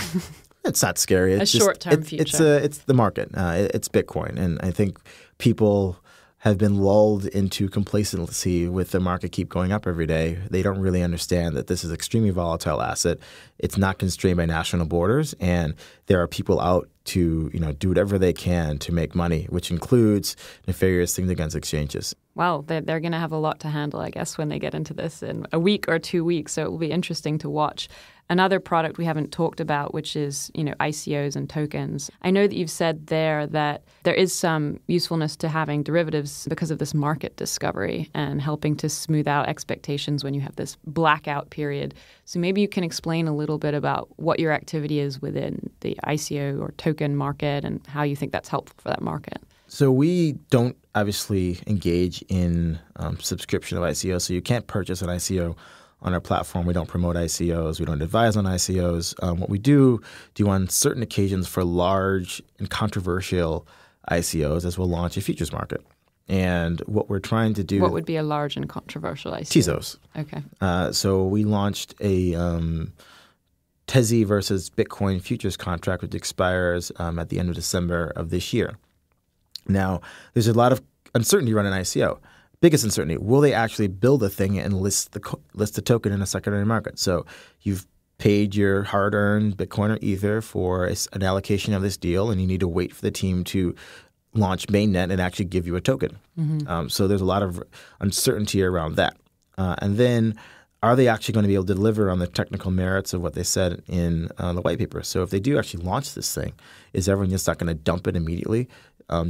It's not scary. It's a short-term future. It's the market. It's Bitcoin. And I think people have been lulled into complacency with the market keep going up every day. They don't really understand that this is an extremely volatile asset. It's not constrained by national borders, and there are people out to do whatever they can to make money, which includes nefarious things against exchanges. Well, they're going to have a lot to handle, I guess, when they get into this in a week or 2 weeks. So it will be interesting to watch. Another product we haven't talked about, which is, ICOs and tokens. I know that you've said there that there is some usefulness to having derivatives because of this market discovery and helping to smooth out expectations when you have this blackout period. So maybe you can explain a little bit about what your activity is within the ICO or token market and how you think that's helpful for that market. So we don't obviously engage in subscription of ICO. So you can't purchase an ICO on our platform. We don't promote ICOs. We don't advise on ICOs. What we do on certain occasions for large and controversial ICOs is we'll launch a futures market. And what we're trying to do— What would be a large and controversial ICO? TISOs. Okay. So we launched a Tezzy versus Bitcoin futures contract, which expires at the end of December of this year. Now, there's a lot of uncertainty around an ICO. Biggest uncertainty: will they actually build a thing and list the token in a secondary market? So you've paid your hard-earned Bitcoin or Ether for an allocation of this deal, and you need to wait for the team to launch mainnet and actually give you a token. Mm-hmm. So there's a lot of uncertainty around that. And then, are they actually going to be able to deliver on the technical merits of what they said in the white paper? So if they do actually launch this thing, is everyone just not going to dump it immediately?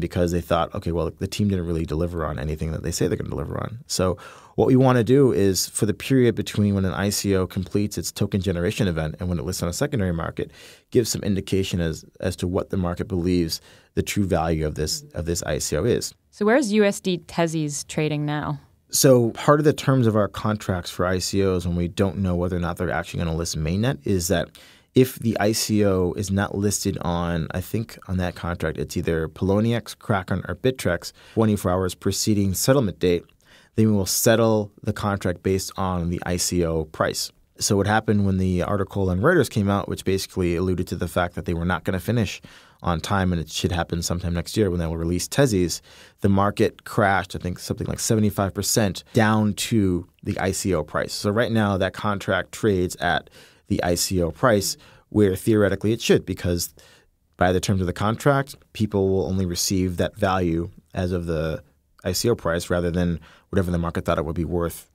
Because they thought, okay, well, the team didn't really deliver on anything that they say they're going to deliver on. So what we want to do is, for the period between when an ICO completes its token generation event and when it lists on a secondary market, give some indication as to what the market believes the true value of this ICO is. So where's USD Tezzy's trading now? So part of the terms of our contracts for ICOs, when we don't know whether or not they're actually going to list mainnet, is that if the ICO is not listed on, I think on that contract, it's either Poloniex, Kraken, or Bittrex, 24 hours preceding settlement date, then we will settle the contract based on the ICO price. So what happened when the article on Reuters came out, which basically alluded to the fact that they were not going to finish on time and it should happen sometime next year when they will release Tezzy's, the market crashed, I think something like 75% down to the ICO price. So right now that contract trades at the ICO price, where theoretically it should, because by the terms of the contract, people will only receive that value as of the ICO price rather than whatever the market thought it would be worth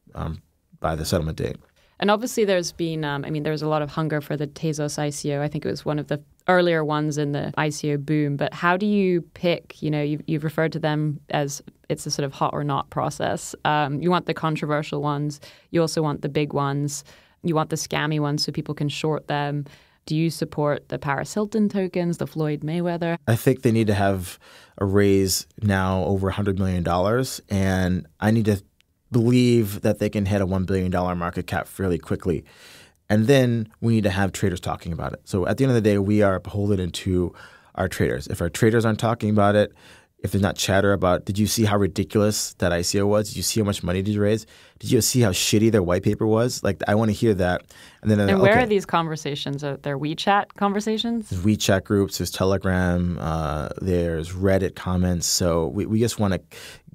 by the settlement date. And obviously there's been, there was a lot of hunger for the Tezos ICO. I think it was one of the earlier ones in the ICO boom. But how do you pick, you've referred to them as it's a sort of hot or not process. You want the controversial ones. You also want the big ones. You want the scammy ones so people can short them. Do you support the Paris Hilton tokens, the Floyd Mayweather? I think they need to have a raise now over $100 million. And I need to believe that they can hit a $1 billion market cap fairly quickly. And then we need to have traders talking about it. So at the end of the day, we are beholden to our traders. If our traders aren't talking about it, if there's not chatter about, did you see how ridiculous that ICO was? Did you see how much money did you raise? Did you see how shitty their white paper was? Like, I want to hear that. And where are these conversations? Are there WeChat conversations? There's WeChat groups, there's Telegram, there's Reddit comments. So we just want to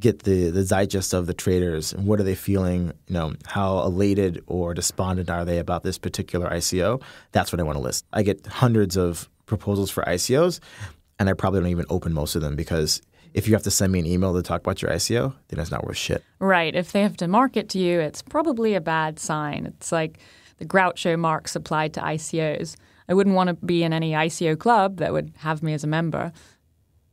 get the digest of the traders and what are they feeling, how elated or despondent are they about this particular ICO? That's what I want to list. I get hundreds of proposals for ICOs, and I probably don't even open most of them because if you have to send me an email to talk about your ICO, then it's not worth shit. Right. If they have to market to you, it's probably a bad sign. It's like the Groucho marks applied to ICOs. I wouldn't want to be in any ICO club that would have me as a member.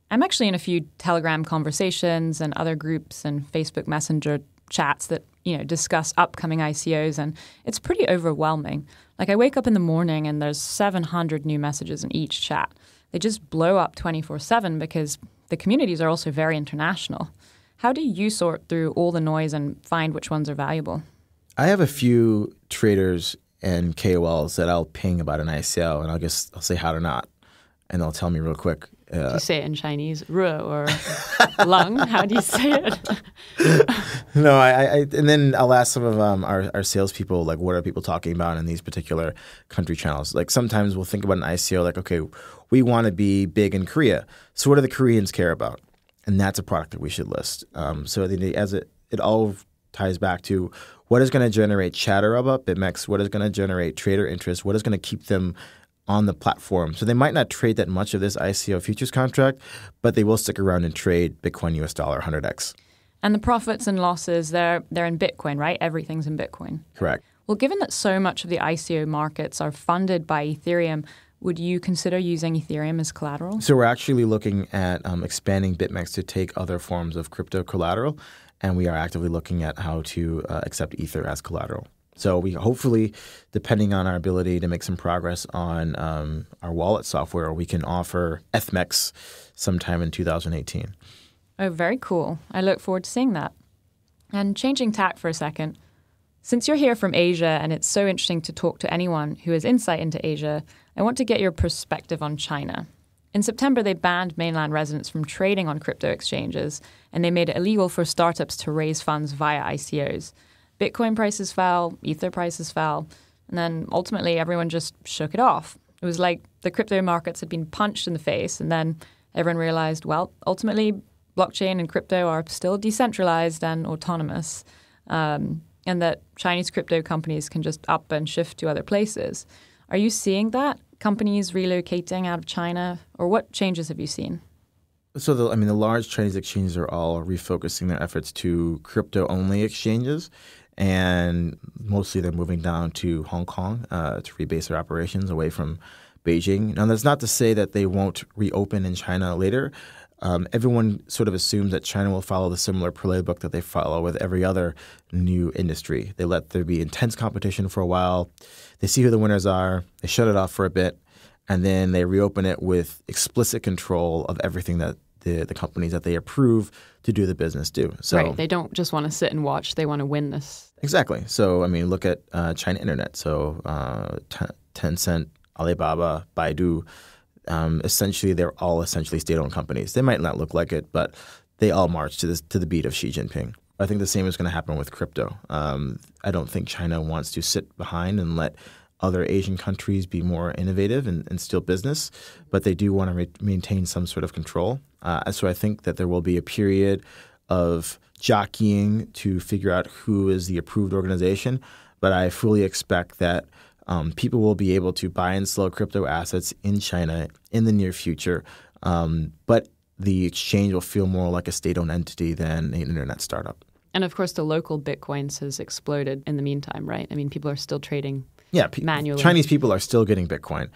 I'm actually in a few Telegram conversations and other groups and Facebook Messenger chats that, discuss upcoming ICOs, and it's pretty overwhelming. Like, I wake up in the morning and there's 700 new messages in each chat. They just blow up 24/7 because the communities are also very international. How do you sort through all the noise and find which ones are valuable? I have a few traders and KOLs that I'll ping about an ICO, and I'll say hot or not, and they'll tell me real quick. Do you say it in Chinese, ruo or lung? How do you say it? No, and then I'll ask some of our salespeople, like, what are people talking about in these particular country channels? Like, sometimes we'll think about an ICO like, okay, we want to be big in Korea. So what do the Koreans care about? And that's a product that we should list. So as it all ties back to what is going to generate chatter about BitMEX, what is going to generate trader interest, what is going to keep them on the platform. So they might not trade that much of this ICO futures contract, but they will stick around and trade Bitcoin US dollar 100x. And the profits and losses, they're in Bitcoin, right? Everything's in Bitcoin. Correct. Well, given that so much of the ICO markets are funded by Ethereum, would you consider using Ethereum as collateral? So we're actually looking at expanding BitMEX to take other forms of crypto collateral, and we are actively looking at how to accept Ether as collateral. So we hopefully, depending on our ability to make some progress on our wallet software, we can offer BitMEX sometime in 2018. Oh, very cool. I look forward to seeing that. And changing tack for a second, since you're here from Asia and it's so interesting to talk to anyone who has insight into Asia, I want to get your perspective on China. In September, they banned mainland residents from trading on crypto exchanges, and they made it illegal for startups to raise funds via ICOs. Bitcoin prices fell, Ether prices fell, and then ultimately everyone just shook it off. It was like the crypto markets had been punched in the face, and then everyone realized, well, ultimately blockchain and crypto are still decentralized and autonomous, and that Chinese crypto companies can just up and shift to other places. Are you seeing that? Companies relocating out of China? Or what changes have you seen? So, the large Chinese exchanges are all refocusing their efforts to crypto-only exchanges, and mostly they're moving down to Hong Kong to rebase their operations away from Beijing. Now, that's not to say that they won't reopen in China later. Everyone sort of assumes that China will follow the similar playbook that they follow with every other new industry. They let there be intense competition for a while. They see who the winners are. They shut it off for a bit, and then they reopen it with explicit control of everything that the companies that they approve to do the business do. So, right. They don't just want to sit and watch. They want to win this. Exactly. So, look at China Internet. So, Tencent, Alibaba, Baidu, essentially they're all essentially state-owned companies. They might not look like it, but they all march to the beat of Xi Jinping. I think the same is going to happen with crypto. I don't think China wants to sit behind and let other Asian countries be more innovative and steal business, but they do want to maintain some sort of control. So I think that there will be a period of jockeying to figure out who is the approved organization, but I fully expect that People will be able to buy and sell crypto assets in China in the near future, but the exchange will feel more like a state-owned entity than an internet startup. And of course, the local Bitcoins has exploded in the meantime, right? I mean, people are still trading manually. Chinese people are still getting Bitcoin.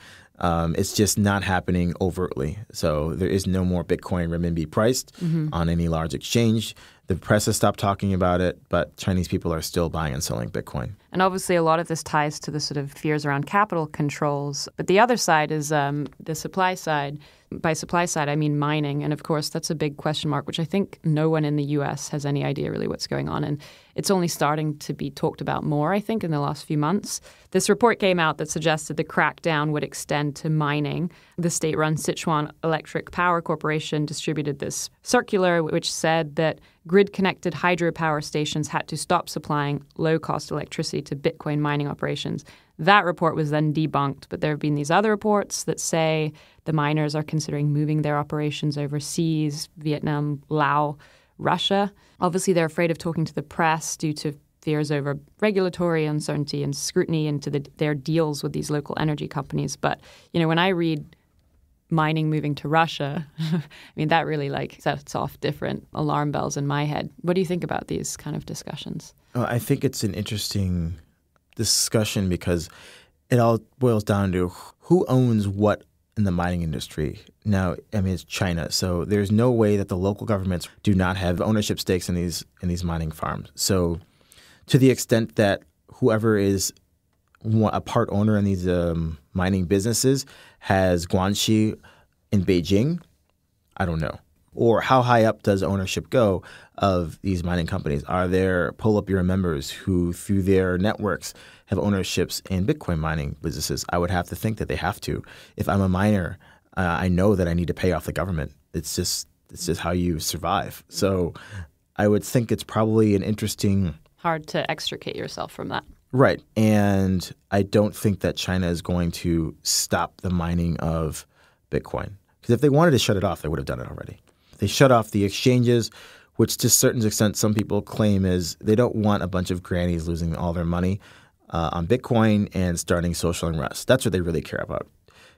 It's just not happening overtly. So there is no more Bitcoin renminbi priced on any large exchange. The press has stopped talking about it, but Chinese people are still buying and selling Bitcoin. And obviously a lot of this ties to the sort of fears around capital controls. But the other side is the supply side. By supply side, I mean mining. And of course, that's a big question mark, which I think no one in the US has any idea really what's going on. And it's only starting to be talked about more, I think, in the last few months. This report came out that suggested the crackdown would extend to mining. The state-run Sichuan Electric Power Corporation distributed this circular, which said that grid-connected hydropower stations had to stop supplying low-cost electricity to Bitcoin mining operations. That report was then debunked, but there have been these other reports that say the miners are considering moving their operations overseas, Vietnam, Laos, Russia. Obviously, they're afraid of talking to the press due to fears over regulatory uncertainty and scrutiny into their deals with these local energy companies. But, you know, when I read mining moving to Russia, I mean, that really sets off different alarm bells in my head. What do you think about these kind of discussions? I think it's an interesting discussion because it all boils down to who owns what in the mining industry. Now, I mean, it's China, so there's no way that the local governments do not have ownership stakes in these mining farms. So to the extent that whoever is a part owner in these mining businesses has guanxi in Beijing, I don't know. Or how high up does ownership go of these mining companies? Are there pull-up bureau members who, through their networks, have ownerships in Bitcoin mining businesses? I would have to think that they have to. If I'm a miner, I know that I need to pay off the government. It's just how you survive. So I would think it's probably an interesting... Hard to extricate yourself from that. Right. And I don't think that China is going to stop the mining of Bitcoin. Because if they wanted to shut it off, they would have done it already. They shut off the exchanges, which to a certain extent some people claim is they don't want a bunch of grannies losing all their money on Bitcoin and starting social unrest. That's what they really care about.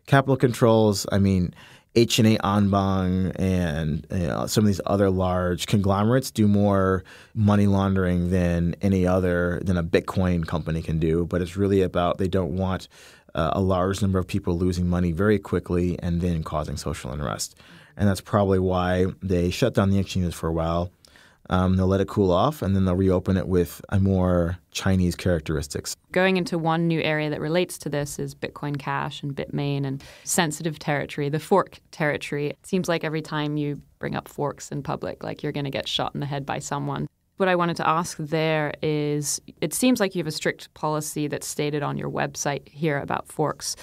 Capital controls, I mean, H&A Anbang and some of these other large conglomerates do more money laundering than a Bitcoin company can do. But it's really about they don't want a large number of people losing money very quickly and then causing social unrest. And that's probably why they shut down the exchanges for a while. They'll let it cool off, and then they'll reopen it with a more Chinese characteristics. Going into one new area that relates to this is Bitcoin Cash and Bitmain and sensitive territory, the fork territory. It seems like every time you bring up forks in public, like you're going to get shot in the head by someone. What I wanted to ask there is, it seems like you have a strict policy that's stated on your website here about forks,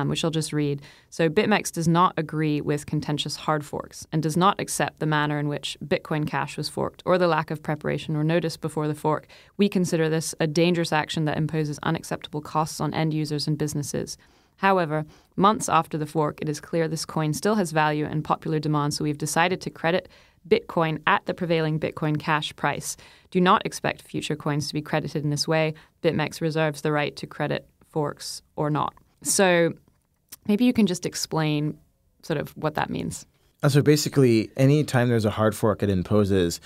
which I'll just read. So BitMEX does not agree with contentious hard forks and does not accept the manner in which Bitcoin Cash was forked or the lack of preparation or notice before the fork. We consider this a dangerous action that imposes unacceptable costs on end users and businesses. However, months after the fork, it is clear this coin still has value and popular demand, so we've decided to credit Bitcoin at the prevailing Bitcoin Cash price. Do not expect future coins to be credited in this way. BitMEX reserves the right to credit forks or not. So maybe you can just explain sort of what that means. So basically, any time there's a hard fork, it imposes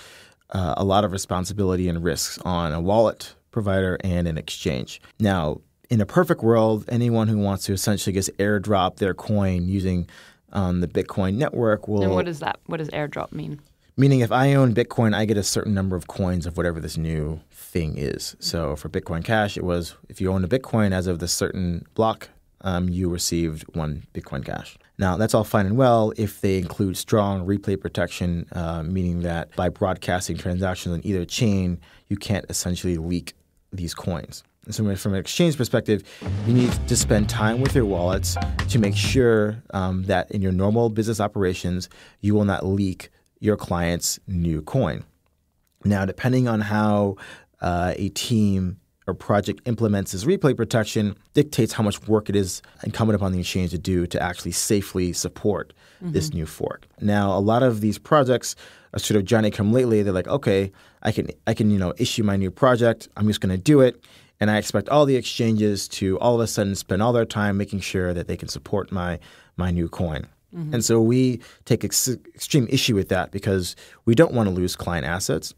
a lot of responsibility and risks on a wallet provider and an exchange. Now, in a perfect world, anyone who wants to essentially just airdrop their coin using the Bitcoin network will... And what is that? What does airdrop mean? Meaning if I own Bitcoin, I get a certain number of coins of whatever this new thing is. So for Bitcoin Cash, it was if you owned a Bitcoin as of the certain block, you received 1 Bitcoin Cash. Now, that's all fine and well if they include strong replay protection, meaning that by broadcasting transactions on either chain, you can't essentially leak these coins. And so from an exchange perspective, you need to spend time with your wallets to make sure that in your normal business operations, you will not leak your client's new coin. Now, depending on how a team or project implements this replay protection dictates how much work it is incumbent upon the exchange to do to actually safely support this new fork. Now, a lot of these projects are sort of Johnny come lately. They're like, okay, I can issue my new project. I'm just going to do it. And I expect all the exchanges to all of a sudden spend all their time making sure that they can support my new coin. And so we take extreme issue with that because we don't want to lose client assets.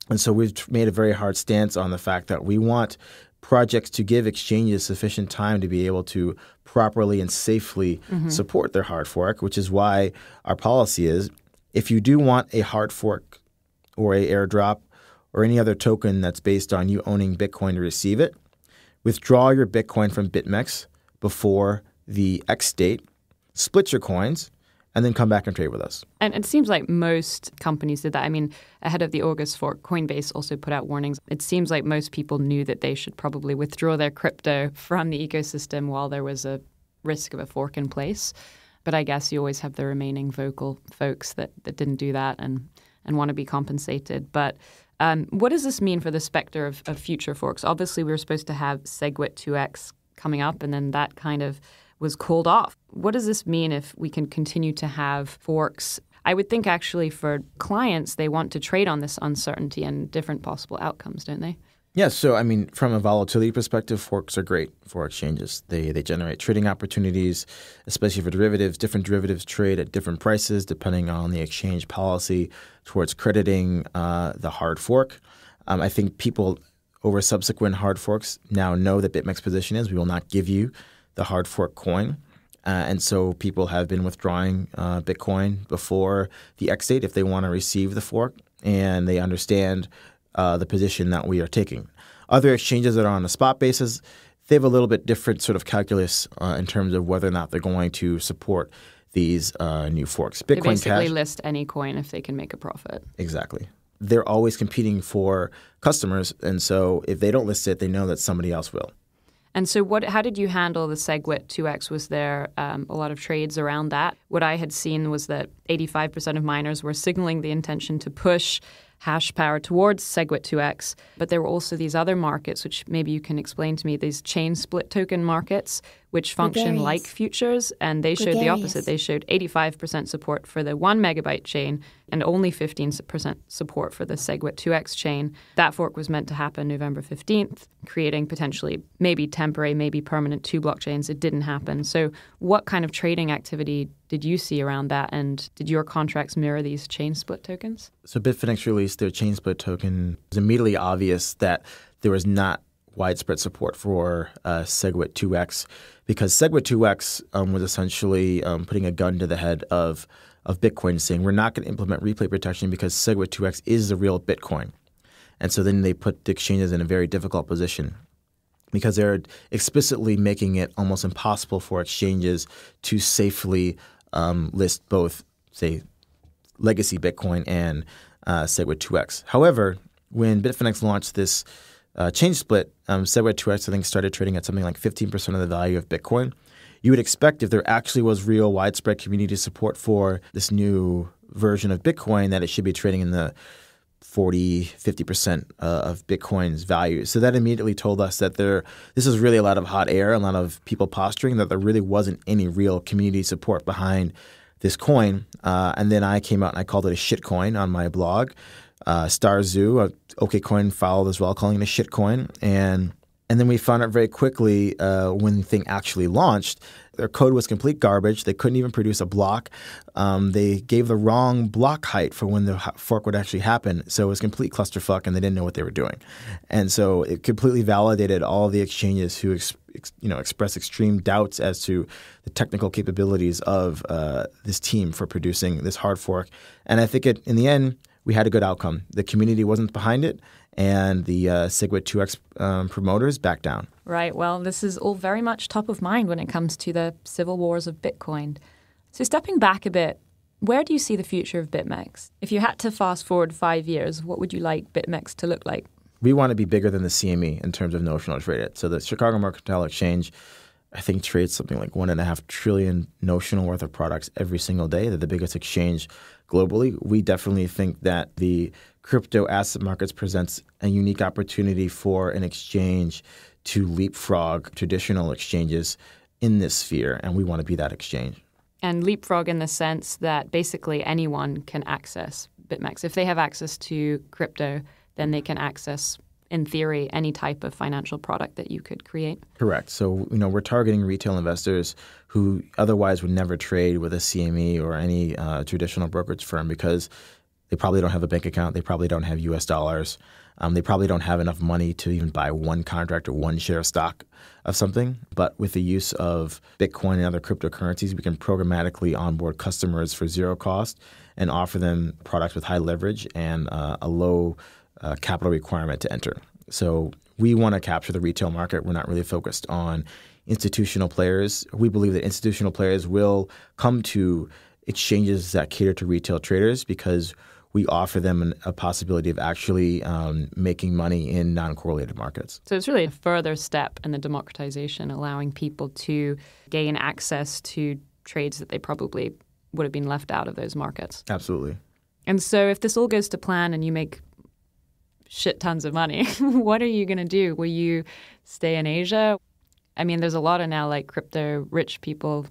And so we've made a very hard stance on the fact that we want projects to give exchanges sufficient time to be able to properly and safely support their hard fork, which is why our policy is if you do want a hard fork or a airdrop or any other token that's based on you owning Bitcoin to receive it, withdraw your Bitcoin from BitMEX before the X date, split your coins, and then come back and trade with us. And it seems like most companies did that. I mean, ahead of the August fork, Coinbase also put out warnings. It seems like most people knew that they should probably withdraw their crypto from the ecosystem while there was a risk of a fork in place. But I guess you always have the remaining vocal folks that didn't do that and want to be compensated. But what does this mean for the specter of future forks? Obviously, we were supposed to have SegWit 2x coming up, and then that kind of was called off. What does this mean if we can continue to have forks? I would think actually for clients, they want to trade on this uncertainty and different possible outcomes, don't they? Yeah, so I mean, from a volatility perspective, forks are great for exchanges. They generate trading opportunities, especially for derivatives. Different derivatives trade at different prices depending on the exchange policy towards crediting the hard fork. I think people over subsequent hard forks now know that BitMEX position is we will not give you the hard fork coin. And so people have been withdrawing Bitcoin before the X date if they want to receive the fork, and they understand the position that we are taking. Other exchanges that are on a spot basis, they have a little bit different sort of calculus in terms of whether or not they're going to support these new forks. Bitcoin they basically Cash, list any coin if they can make a profit. Exactly. They're always competing for customers, and so if they don't list it, they know that somebody else will. And so how did you handle the SegWit 2x? Was there a lot of trades around that? What I had seen was that 85% of miners were signaling the intention to push hash power towards SegWit 2x. But there were also these other markets, which maybe you can explain to me, these chain split token markets, which function like futures. And they showed the opposite. They showed 85% support for the 1 megabyte chain and only 15% support for the SegWit 2x chain. That fork was meant to happen November 15th, creating potentially maybe temporary, maybe permanent 2 blockchains. It didn't happen. So what kind of trading activity did you see around that? And did your contracts mirror these chain split tokens? So Bitfinex released their chain split token. It was immediately obvious that there was not widespread support for SegWit 2x because SegWit 2x was essentially putting a gun to the head of Bitcoin, saying we're not going to implement replay protection because SegWit 2x is the real Bitcoin. And so then they put the exchanges in a very difficult position because they're explicitly making it almost impossible for exchanges to safely list both, say, legacy Bitcoin and SegWit 2x. However, when Bitfinex launched this chain split, SegWit 2x I think started trading at something like 15% of the value of Bitcoin. You would expect if there actually was real widespread community support for this new version of Bitcoin that it should be trading in the 40, 50% of Bitcoin's value. So that immediately told us that this is really a lot of hot air, a lot of people posturing that there really wasn't any real community support behind this coin. And then I came out and I called it a shit coin on my blog. Starzoo, OKCoin followed as well, calling it a shit coin. And then we found out very quickly when the thing actually launched, their code was complete garbage. They couldn't even produce a block. They gave the wrong block height for when the fork would actually happen. So it was complete clusterfuck, and they didn't know what they were doing. And so it completely validated all the exchanges who expressed extreme doubts as to the technical capabilities of this team for producing this hard fork. And I think in the end, we had a good outcome. The community wasn't behind it, and the SegWit 2x promoters backed down. Right. Well, this is all very much top of mind when it comes to the civil wars of Bitcoin. So stepping back a bit, where do you see the future of BitMEX? If you had to fast forward 5 years, what would you like BitMEX to look like? We want to be bigger than the CME in terms of notional traded. So the Chicago Mercantile Exchange, I think, trades something like 1.5 trillion notional worth of products every single day. They're the biggest exchange globally. We definitely think that the crypto asset markets presents a unique opportunity for an exchange to leapfrog traditional exchanges in this sphere, and we want to be that exchange. And leapfrog in the sense that basically anyone can access BitMEX. If they have access to crypto, then they can access in theory, any type of financial product that you could create. Correct. So, we're targeting retail investors who otherwise would never trade with a CME or any traditional brokerage firm because they probably don't have a bank account. They probably don't have US dollars. They probably don't have enough money to even buy one contract or one share of stock of something. But with the use of Bitcoin and other cryptocurrencies, we can programmatically onboard customers for zero cost and offer them products with high leverage and a low capital requirement to enter. So we want to capture the retail market. We're not really focused on institutional players. We believe that institutional players will come to exchanges that cater to retail traders because we offer them a possibility of actually making money in non-correlated markets. So it's really a further step in the democratization, allowing people to gain access to trades that they probably would have been left out of those markets. Absolutely. And so if this all goes to plan and you make shit tons of money, what are you going to do? Will you stay in Asia? I mean, there's a lot of now like crypto rich people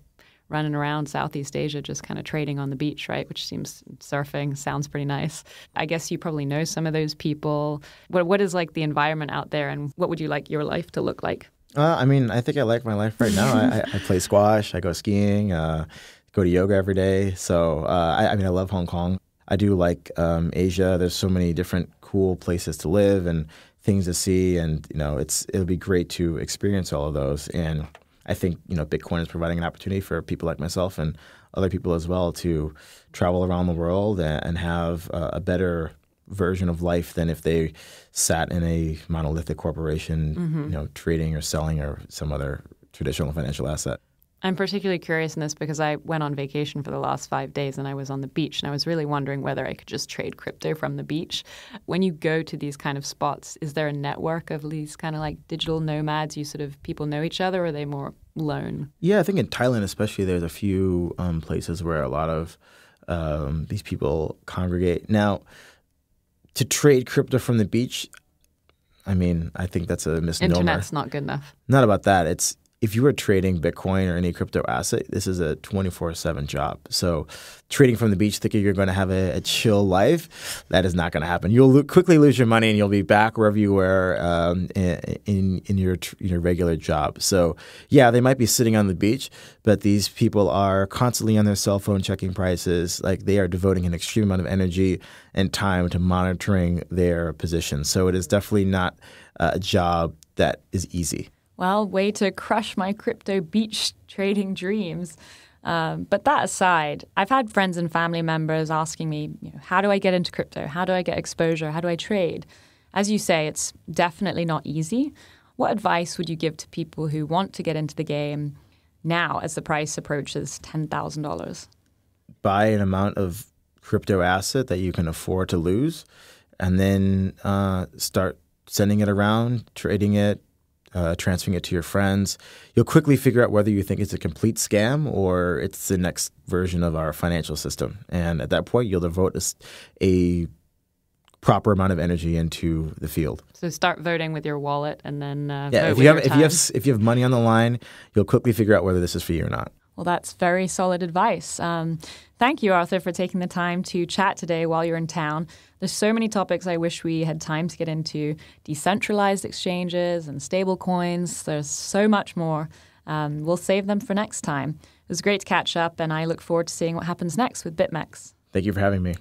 running around Southeast Asia just kind of trading on the beach, right? Which seems surfing, sounds pretty nice. I guess you probably know some of those people. What is like the environment out there and what would you like your life to look like? I think I like my life right now. I play squash, I go skiing, go to yoga every day. So, I love Hong Kong. I do like Asia. There's so many different cool places to live and things to see. And, it'll be great to experience all of those. And I think, Bitcoin is providing an opportunity for people like myself and other people as well to travel around the world and have a better version of life than if they sat in a monolithic corporation, trading or selling or some other traditional financial asset. I'm particularly curious in this because I went on vacation for the last 5 days and I was on the beach and I was really wondering whether I could just trade crypto from the beach. When you go to these kind of spots, is there a network of these kind of like digital nomads? People know each other or are they more lone? Yeah, I think in Thailand especially there's a few places where a lot of these people congregate. Now, to trade crypto from the beach, I think that's a misnomer. Internet's not good enough. Not about that. If you were trading Bitcoin or any crypto asset, this is a 24/7 job. So trading from the beach thinking you're going to have a chill life, that is not going to happen. You'll quickly lose your money and you'll be back wherever you were in your regular job. So yeah, they might be sitting on the beach, but these people are constantly on their cell phone checking prices. Like they are devoting an extreme amount of energy and time to monitoring their positions. So it is definitely not a job that is easy. Well, way to crush my crypto beach trading dreams. But that aside, I've had friends and family members asking me, how do I get into crypto? How do I get exposure? How do I trade? As you say, it's definitely not easy. What advice would you give to people who want to get into the game now as the price approaches $10,000? Buy an amount of crypto asset that you can afford to lose and then start sending it around, trading it, transferring it to your friends. You'll quickly figure out whether you think it's a complete scam or it's the next version of our financial system. And at that point, you'll devote a proper amount of energy into the field. So start voting with your wallet and then vote if you have money on the line, you'll quickly figure out whether this is for you or not. Well, that's very solid advice. Thank you, Arthur, for taking the time to chat today while you're in town. There's so many topics I wish we had time to get into. Decentralized exchanges and stable coins. There's so much more. We'll save them for next time. It was great to catch up, and I look forward to seeing what happens next with BitMEX. Thank you for having me.